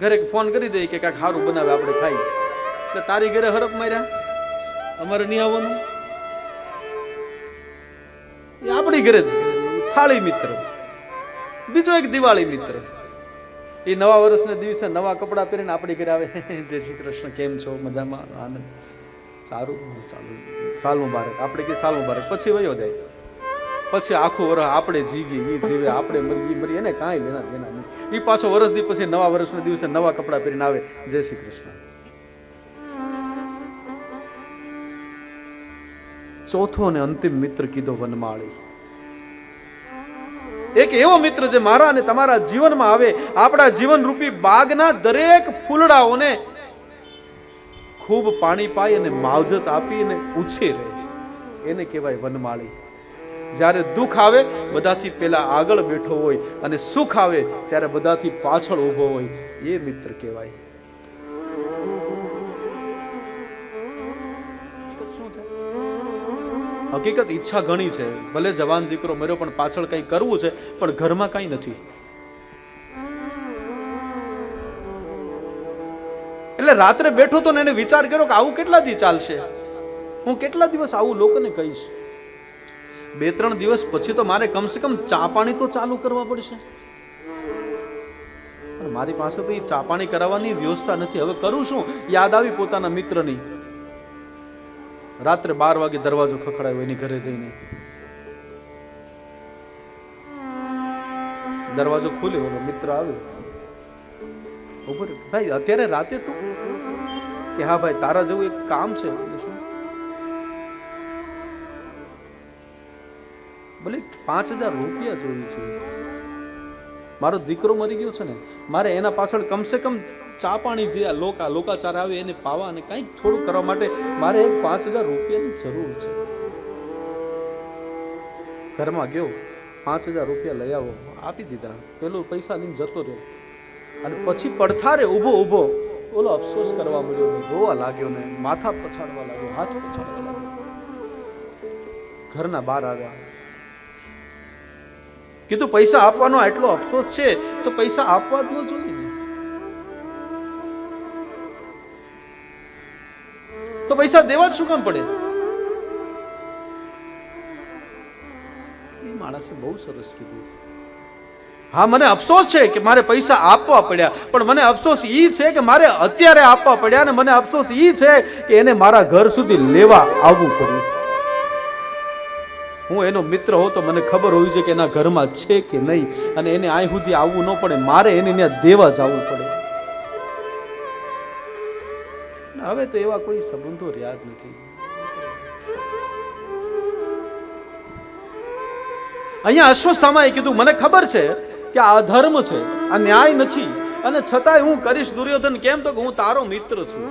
ઘરે ફોન કરી દે કે કાંઈક સારું બનાવે આપણે ખાઈ. એટલે તારી ઘરે હરપ માર્યા, અમારે નહીં આવવાનું. એ આપણી ઘરે થાળી મિત્ર. બીજો એક દિવાળી મિત્ર, એ નવા વર્ષના દિવસે નવા કપડાં પહેરીને આપણી ઘરે આવે, જય શ્રી કૃષ્ણ, કેમ છો, મજામાં, આનંદ, સારું, સાલ મુબારક. આપણે કે સાલ મુબારક, પછી વયો જાય. પછી આખું વર્ષ આપણે જીવીએ, એ જીવે, આપણે મરીએ, એને કાંઈ લેના દેના નહીં. એ પાછો વર્ષથી પછી નવા વર્ષના દિવસે નવા કપડાં પહેરીને આવે, જય શ્રી કૃષ્ણ. ચોથો અને અંતિમ મિત્ર કીધો વનમાળી. એક એવો મિત્ર જે મારા અને તમારા જીવનમાં આવે, આપણા જીવન રૂપી બાગના દરેક ફૂલડાઓને ખૂબ પાણી પાઈ અને માવજત આપી અને ઉછેરે, એને કહેવાય વનમાળી. જ્યારે દુઃખ આવે બધાથી પહેલા આગળ બેઠો હોય, અને સુખ આવે ત્યારે બધાથી પાછળ ઊભો હોય, એ મિત્ર કહેવાય. શું છે હકીકત? ઈચ્છા ઘણી છે, ભલે જવાન દીકરો મર્યો પણ પાછળ કંઈ કરવું છે, પણ ઘરમાં કંઈ નથી. એટલે રાત્રે બેઠો તો ને એને વિચાર કર્યો કે આવું કેટલા દી ચાલશે, હું કેટલા દિવસ આવું લોકોને કહીશ. 2-3 દિવસ પછી તો મારે કમસે કમ ચા પાણી તો ચાલુ કરવા પડશે. પણ મારી પાસે તો એ ચા પાણી કરાવવાની વ્યવસ્થા નથી. હવે કરું શું? યાદ આવી પોતાના મિત્રની. રાત્રે 12 વાગે દરવાજો ખખડાયો એની ઘરે જઈને. દરવાજો ખુલ્યો, ઓલો મિત્ર આવ્યો, ઉભો રહ્યો. ભાઈ અત્યારે રાતે તું? કે હા ભાઈ, તારા જેવું એક કામ છે. શું? બોલે 5000 રૂપિયા જોઈએ છે. મારો દીકરો મરી ગયો છે ને, મારે એના પાછળ કમસે કમ ચા પાણી જે લોકાચાર આવે એને પાવા અને કંઈક થોડું કરવા માટે મારે 5000 રૂપિયાની જરૂર છે. ઘરમાં ગયો, 5000 રૂપિયા લઈ આવો, આપી દીધા. પેલો પૈસા લઈને જતો રહ્યો, અને પછી પડથારે ઊભો ઊભો ઓલો અફસોસ કરવા મળ્યો, રોવા લાગ્યો ને માથા પછાડવા લાગ્યો, હાથ પછાડવા લાગ્યો. ઘરના બહાર આવ્યા, કીધું પૈસા આપવાનો આટલો અફસોસ છે તો પૈસા આપવા જ ન જોઈએ ને. તો પૈસા દેવા જ શું કામ પડે? એ માણસે બહુ સરસ કીધું. હા, મને અફસોસ છે કે મારે પૈસા આપવા પડ્યા, પણ મને અફસોસ ઈ છે કે મારે અત્યારે આપવા પડ્યા, અને મને અફસોસ ઈ છે કે એને મારા ઘર સુધી લેવા આવવું પડ્યું. હું એનો મિત્ર હો તો મને ખબર હોવી જોઈએ કે એના ઘરમાં છે કે નહીં, અને એને અહીં સુધી આવવું ન પડે, મારે એને ત્યાં દેવા જવું પડે. હવે તો એવા કોઈ સંબંધો રહ્યા જ નથી. અહીંયા અશ્વસ્થામાએ કીધું મને ખબર છે કે આ અધર્મ છે, આ ન્યાય નથી, અને છતાંય હું કરીશ દુર્યોધન. કેમ? તો કે હું તારો મિત્ર છું.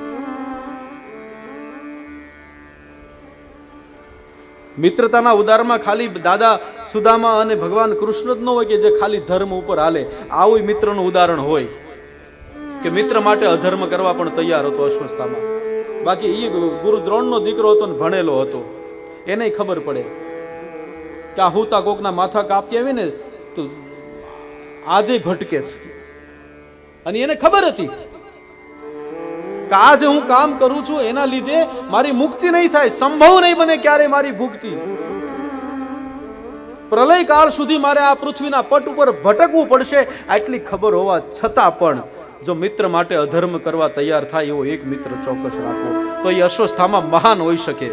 મિત્રતાના ઉદારમાં ખાલી દાદા સુદામા અને ભગવાન કૃષ્ણ જ ન હોય કે જે ખાલી ધર્મ ઉપર હાલે. આવું મિત્રનું ઉદાહરણ હોય કે મિત્ર માટે અધર્મ કરવા પણ તૈયાર હતો અશ્વસ્થામા. બાકી એ ગુરુ દ્રોણનો દીકરો હતો ને ભણેલો હતો, એને ખબર પડે કે આ હુતા કોકના માથા કાપી આવી ને તો આજે ભટકે છે. અને એને ખબર હતી કે આજે હું કામ કરું છું એના લીધે મારી મુક્તિ નહીં થાય, સંભવ નહીં બને ક્યારે મારી મુક્તિ. પ્રલય કાળ સુધી મારે આ પૃથ્વીના પટ ઉપર ભટકવું પડશે. આટલી ખબર હોવા છતાં પણ જો મિત્ર માટે અધર્મ કરવા તૈયાર થાય એવો એક મિત્ર ચોક્કસ રાખો, તો એ અશ્વસ્થામા મહાન હોઈ શકે.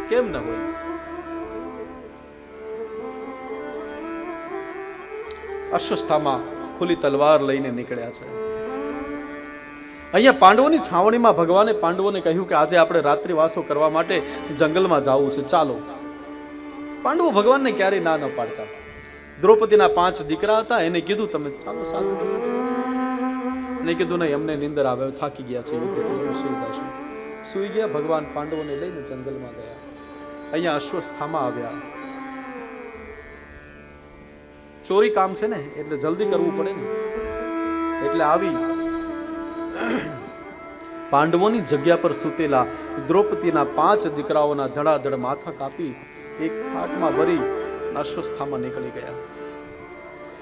કેમ ન હોય? અશ્વસ્થામા ખુલ્લી તલવાર લઈને નીકળ્યા છે. અહીંયા પાંડવોની છાવણીમાં ભગવાને પાંડવોને કહ્યું કે આજે આપણે રાત્રિવાસો કરવા માટે જંગલમાં જવું છે, ચાલો. પાંડવો ભગવાનને ક્યારેય ના ન પાડતા. દ્રૌપદીના 5 દીકરા હતા, એને કીધું તમે ચાલો સાથે. એને કીધું નહીં, અમને નિંદર આવે, થાકી ગયા છે, સુઈ જશું. સુઈ ગયા. ભગવાન પાંડવોને લઈને જંગલમાં ગયા. અહીંયા અશ્વસ્થામા આવ્યા. ચોરી કામ છે ને એટલે જલ્દી કરવું પડે ને, એટલે આવી પાંડવોની જગ્યા પર સૂતેલા દ્રૌપદીના 5 દીકરાઓના ધડાધડ માથા કાપી એક હાથમાં ભરી અશ્વસ્થામા નીકળી ગયા.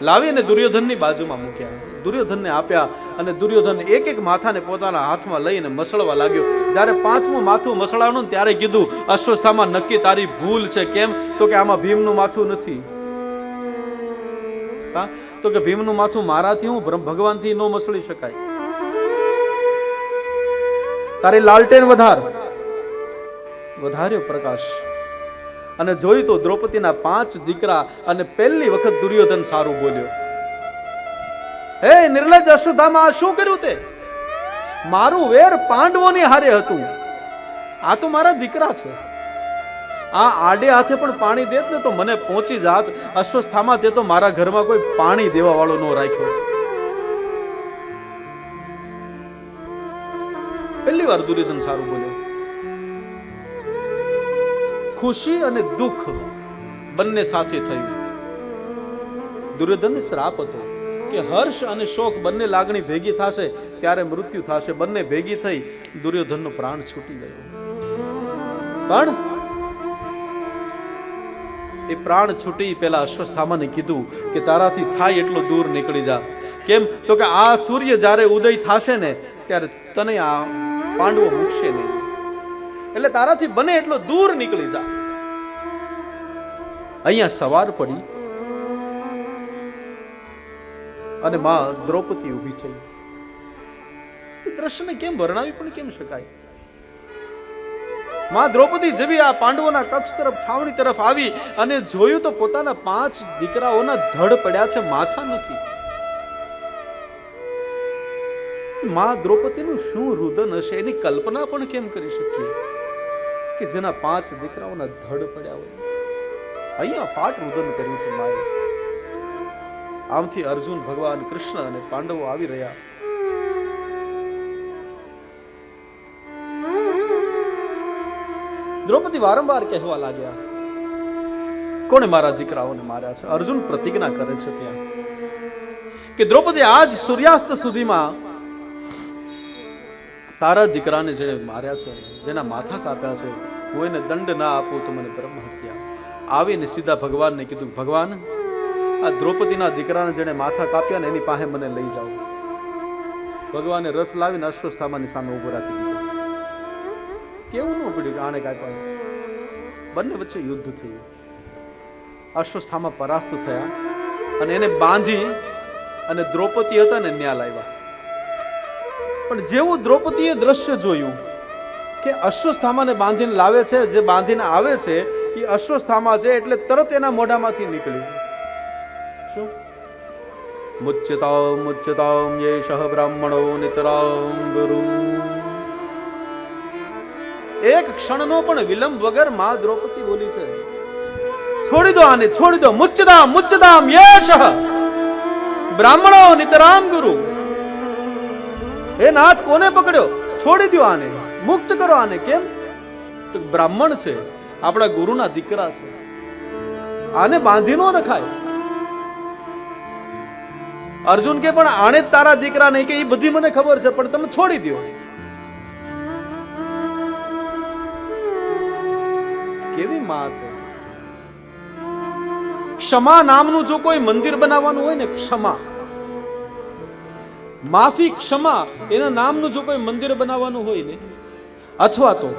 લાવી અને દુર્યોધનની બાજુમાં મૂક્યા, દુર્યોધનને આપ્યા. અને દુર્યોધન એક એક માથાને પોતાના હાથમાં લઈને મસળવા લાગ્યો. જ્યારે 5મું માથું મસળાનું ત્યારે કીધું અશ્વસ્થામા નક્કી તારી ભૂલ છે. કેમ? તો કે આમાં ભીમનું માથું નથી. તો કે ભીમનું માથું મારાથી હું ભગવાનથી ન મસળી શકાય. તારી લાલટેન વધાર્યો પ્રકાશ. અને જોયું તો દ્રૌપદીના 5 દીકરા. અને પહેલી વખત દુર્યોધન સારું બોલ્યો, હે નિર્લજ્જ અશ્વત્થામા, શું કર્યું તે? મારું વેર પાંડવોની હારે હતું, આ તો મારા દીકરા છે. આ આડે હાથે પણ પાણી દેત ને તો મને પહોંચી જાત. અશ્વસ્થામા તે તો મારા ઘરમાં કોઈ પાણી દેવા વાળો ન રાખ્યો. પહેલી વાર દુર્યોધન સારું બોલ્યો. ખુશી અને દુઃખ બંને સાથે થયું. દુર્યોધનને શ્રાપ હતો કે હર્ષ અને શોક બંને લાગણી ભેગી થશે ત્યારે મૃત્યુ થશે. બંને ભેગી થઈ દુર્યોધનનો પ્રાણ છૂટી ગયો. પણ એ પ્રાણ છૂટી પેલા અશ્વસ્થામાને કીધું કે તારાથી થાય એટલો દૂર નીકળી જા. કેમ? તો કે આ સૂર્ય જ્યારે ઉદય થશે ને ત્યારે તને આ પાંડવો મૂકશે નહીં, એટલે તારાથી બને એટલો દૂર નીકળી જા. અહીંયા સવાર પડી અને માં દ્રૌપદી ઊભી થઈ. એ દ્રશ્યને કેમ વર્ણવી પણ કેમ શકાય? માં દ્રૌપદી જેવી આ પાંડવોના કક્ષ તરફ, છાવણી તરફ આવી અને જોયું તો પોતાના 5 દીકરાઓના ધડ પડ્યા છે, માથા નથી. માં દ્રૌપદીનું શું રુદન હશે, એની કલ્પના પણ કેમ કરી શકીએ કે જેના 5 દીકરાઓના ધડ પડ્યા હોય. અહીંયા ફાટ રુદન કર્યું છે માએ. આમથી અર્જુન, ભગવાન કૃષ્ણ અને પાંડવો આવી રહ્યા. દ્રૌપદી વારંવાર કહેવા લાગ્યા, કોણે મારા દીકરાઓને માર્યા છે? અર્જુન પ્રતિજ્ઞા કરે છે ત્યાં કે દ્રૌપદી આજ સૂર્યાસ્ત સુધીમાં તારા દીકરાને જેને માર્યા છે, જેના માથા કાપ્યા છે, હું એને દંડ ના આપું તો મને બ્રહ્મ હત્યા. આવીને સીધા ભગવાનને કીધું, ભગવાન આ દ્રૌપદીના દીકરાને જેને માથા કાપ્યા ને એની પાસે મને લઈ જાઓ. ભગવાને રથ લાવીને અશ્વસ્થામાની સામે ઉભો રાખી દીધો. કેવું ન પડ્યું કે આને કાપ્યા? બંને વચ્ચે યુદ્ધ થયું. અશ્વસ્થામા પરાસ્ત થયા અને એને બાંધી અને દ્રૌપદી હતા ને ન્યા લાવ્યા. પણ જેવું દ્રૌપદીએ દ્રશ્ય જોયું કે અશ્વસ્થામાને બાંધીને લાવે છે, જે બાંધીને આવે છે એ અશ્વસ્થામા છે, એટલે તરત એના મોઢામાંથી નીકળ્યું શું? મુચ્યતામ મુચ્યતામ યેષઃ બ્રાહ્મણો નિતરામ ગુરુ. એક ક્ષણનો પણ વિલંબ વગર માં દ્રૌપદી બોલી છે, છોડી દો આને, છોડી દો. મુચ્યતામ મુચ્યતામ યેશઃ બ્રાહ્મણો નિતરામ ગુરુ. હે નાથ, કોને પકડ્યો? છોડી દો આને, મુક્ત કરો આને. કેમ? તો બ્રાહ્મણ છે, આપણા ગુરુના દીકરા છે, આને બાંધી નો રખાય. અર્જુન કે પણ આને જ તારા દીકરા નહીં કે એ બધી મને ખબર છે, પણ તમે છોડી દો. કેવી માં છે. ક્ષમા નામનું જો કોઈ મંદિર બનાવવાનું હોય ને, ક્ષમા, માફી, ક્ષમા, એના નામનું જો કોઈ મંદિર બનાવવાનું હોય ને, અથવા તો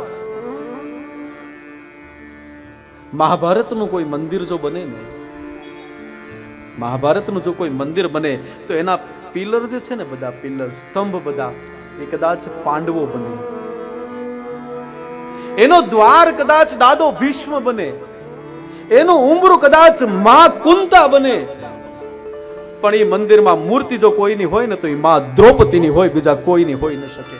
મહાભારતનું કોઈ મંદિર જો બને ને, મહાભારતનું જો કોઈ મંદિર બને તો એના પિલર જે છે ને, બધા પિલર, સ્તંભ બધા, એ કદાચ પાંડવો બને. એનો દ્વાર કદાચ દાદો ભીષ્મ બને, એનું ઉંબરું કદાચ માં કુંતા બને. પણ એ મંદિરમાં મૂર્તિ જો કોઈની હોય ને તો એ માં દ્રૌપદીની હોય, બીજા કોઈની હોય ન શકે.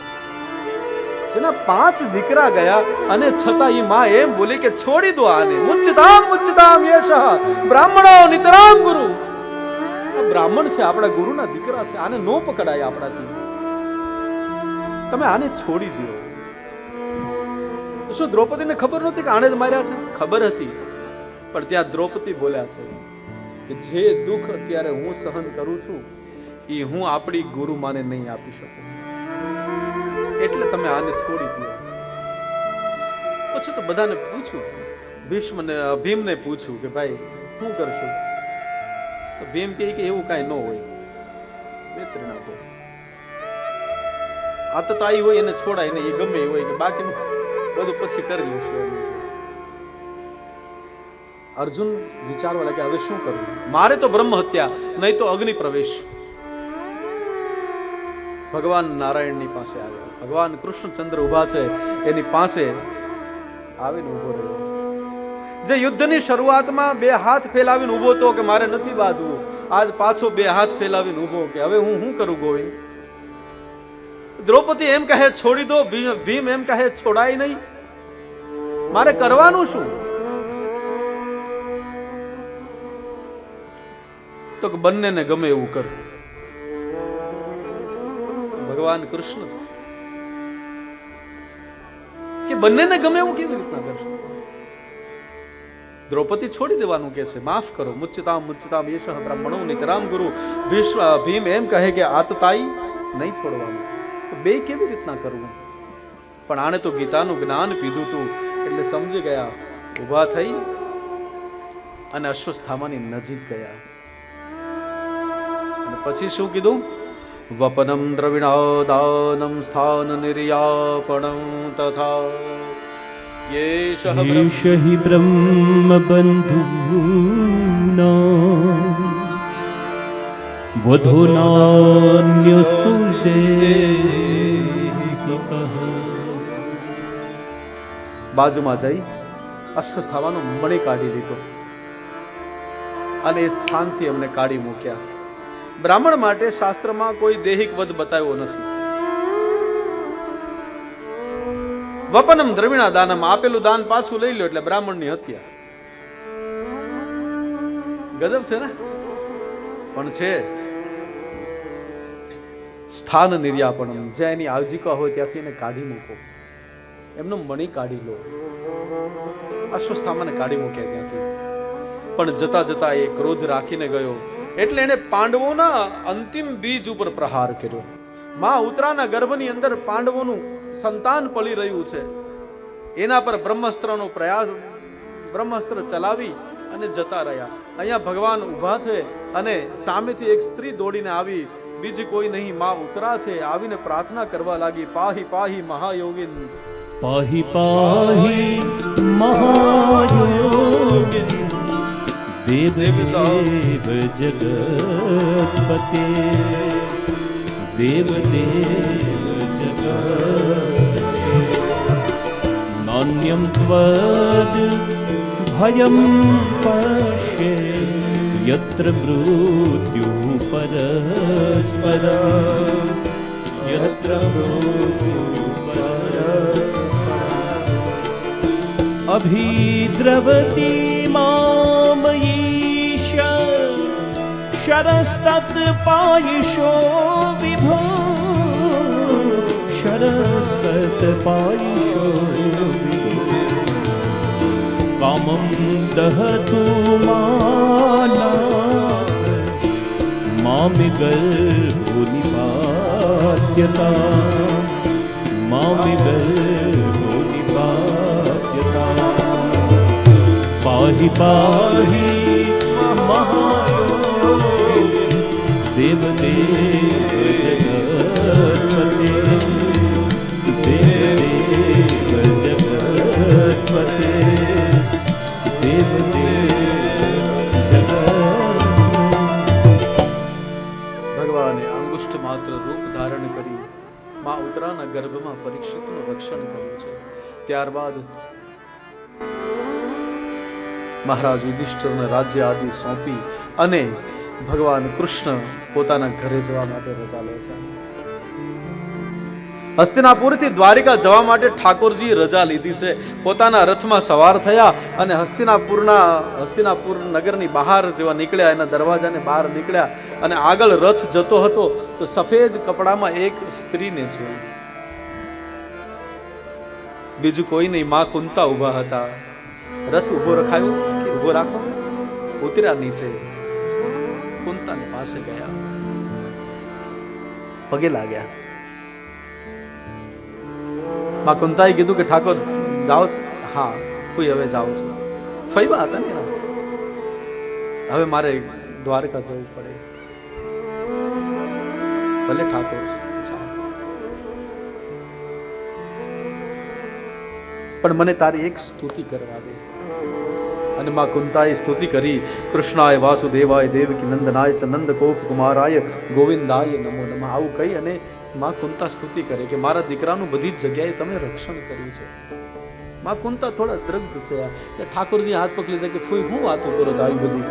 જેના 5 દીકરા ગયા અને છતાં એ માં એમ બોલી કે છોડી દો આને. મુચ્યતામ મુચ્યતામ યેશઃ બ્રાહ્મણો નિતરામ ગુરુ. આ બ્રાહ્મણ છે, આપણા ગુરુના દીકરા છે, આને નો પકડાય આપણાથી. તમે આને છોડી દો. શું દ્રૌપદીને ખબર નહોતી કે આને જ માર્યા છે? ખબર હતી, પણ ત્યાં દ્રૌપદી બોલ્યા છે કે જે દુઃખ અત્યારે હું સહન કરું છું એ હું આપણી ગુરુ માને નહીં આપી શકું, એટલે તમે આને છોડી દો. પછી તો બધાને પૂછ્યું, ભીમને પૂછ્યું કે ભાઈ શું કરશું? તો ભીમ કહે કે એવું કાંઈ ન હોય, બેતરી નાખો. આ તો તાઈ હોય એને છોડાય નહીં, એ ગમે એ હોય, કે બાકીનું બધું પછી કરી લેશે. અર્જુન વિચારવા લાગ્યા, હવે શું કરવું? મારે તો બ્રહ્મ હત્યા, નહીં તો અગ્નિ પ્રવેશ. ભગવાન નારાયણની પાસે આવ્યા. ભગવાન કૃષ્ણચંદ્ર ઉભા છે એની પાસે આવીને ઉભો રહ્યો. જે યુદ્ધની શરૂઆતમાં 2 હાથ ફેલાવીને ઉભો તો કે મારે નથી બાંધવું, આજ પાછો 2 હાથ ફેલાવીને ઉભો કે હવે હું શું કરું ગોવિંદ? દ્રૌપદી એમ કહે છોડી દો, ભીમ એમ કહે છોડાય નહીં, મારે કરવાનું શું? તો કે બંનેને ગમે એવું કર. ભગવાન કૃષ્ણ છે કે બંનેને ગમે એવું કેવી રીતના કરશે? દ્રૌપદી છોડી દેવાનું કે છે, માફ કરો. મુચ્યતામ મુચ્યતામ યેશઃ બ્રાહ્મણો નિતરામ ગુરુ. ભીમ એમ કહે કે આતતાઈ નહીં છોડવાનું. તો બે કેવી રીતના કરવું? પણ આને તો ગીતાનું જ્ઞાન પીધું તું એટલે સમજી ગયા. ઊભા થઈ અને અશ્વસ્થામાની નજીક ગયા. અને પછી શું કીધું? વપનમ દ્રવિણાદાનમ સ્થાન નિર્યાપણમ તથા યેષ हि ब्रह्मबन्धूनां वधूनान्यसुदेकः. બાજુમાં જઈ અશ્વસ્થામાનો મણી કાઢી લીધો અને એ સ્થાનથી એમને કાઢી મૂક્યા. બ્રાહ્મણ માટે શાસ્ત્રમાં કોઈ દૈહિક વધ બતાવ્યો નથી. વપનમ દ્રવિણા દાનમ, આપેલું દાન પાછું લઈ લો એટલે બ્રાહ્મણની હત્યા. ગજબ છે ને? પણ છે સ્થાન નિર્યાપણમ, જ્યાં એની આવજીકા હોય ત્યાંથી એને કાઢી મૂકો. એમનો મણી કાઢી લો. અશ્વસ્થામાને કાઢી મૂક્યા ત્યાંથી. પણ જતા જતા એ ક્રોધ રાખીને ગયો એટલે એને પાંડવોના અંતિમ બીજ ઉપર પ્રહાર કર્યો. માં ઉત્તરાના ગર્ભની અંદર પાંડવોનું સંતાન પડી રહ્યું છે, એના પર બ્રહ્માસ્ત્રનો પ્રયાસ, બ્રહ્માસ્ત્ર ચલાવી અને જતા રહ્યા. અહીંયા ભગવાન ઊભા છે અને સામેથી એક સ્ત્રી દોડીને આવી, બીજી કોઈ નહીં, માં ઉત્તરા છે. આવીને પ્રાર્થના કરવા લાગી, પાહી પાહી મહાયોગિન, पाहि पाहि महायोगिन, देव देव जगत्पते, देव देव जगत् नान्यं त्वद् भयं पश्ये यत्र मृत्युः परस्परं, यत्र मृत्युः अभिद्रवती मामयीश शरस्तत्पायिषो विभो शरस्तत्पायिषो विभो कामं दहतु मानात् मामिगर्भो निपात्यता मामिगर्भो निपात्यता पाहि पाहि महायोगी देवदेव जगत्पते देवदेव जगत्पते ભગવાને અંગુષ્ઠ માત્ર રૂપ ધારણ કરી માં ઉત્તરાના ગર્ભમાં પરીક્ષિતનું રક્ષણ કર્યું છે. ત્યારબાદ મહારાજ યુધિષ્ઠિરને રાજ્ય આદિ સોંપી અને ભગવાન કૃષ્ણ પોતાના ઘરે જવા માટે રજા લે છે. હસ્તિનાપુરથી દ્વારિકા જવા માટે ઠાકોરજી રજા લીધી છે. પોતાના રથમાં સવાર થયા અને હસ્તિનાપુર નગરની બહાર જેવા નીકળ્યા, એના દરવાજાને બહાર નીકળ્યા અને આગળ રથ જતો હતો તો સફેદ કપડામાં એક સ્ત્રીને જોઈ. બીજું કોઈ નહીં, માં કુંતા ઊભા હતા. રથ ઊભો રખાયો કે ઊભો રાખો, ઉતર્યા નીચે, કુંતાની પાસે ગયા, પગે લાગ્યા. માં કુંતાએ કીધું કે ઠાકોર જાઓ છો? હા ફૂઈ હવે જાઉં છું. ફઈબા હતા ને, હવે મારે દ્વારકા જવું પડે. ભલે ઠાકોર જાઓ, પણ મને તારી એક સ્તુતિ કરવા દે. અને માં કુંતાએ સ્તુતિ કરી. કૃષ્ણાય વાસુદેવાય દેવકી નંદનાય ચ નંદગોપ કુમારાય ગોવિંદાય નમો નમઃ. આવું કહી અને માં કુંતા સ્તુતિ કરે કે મારા દીકરાનું બધી જ જગ્યાએ તમે રક્ષણ કર્યું છે. માં કુંતા થોડા દ્રગ્ધ થયા. ઠાકોરજી હાથ પકડી લીધા કે ફૂઈ હું વાતો કરો છો આવી બધી?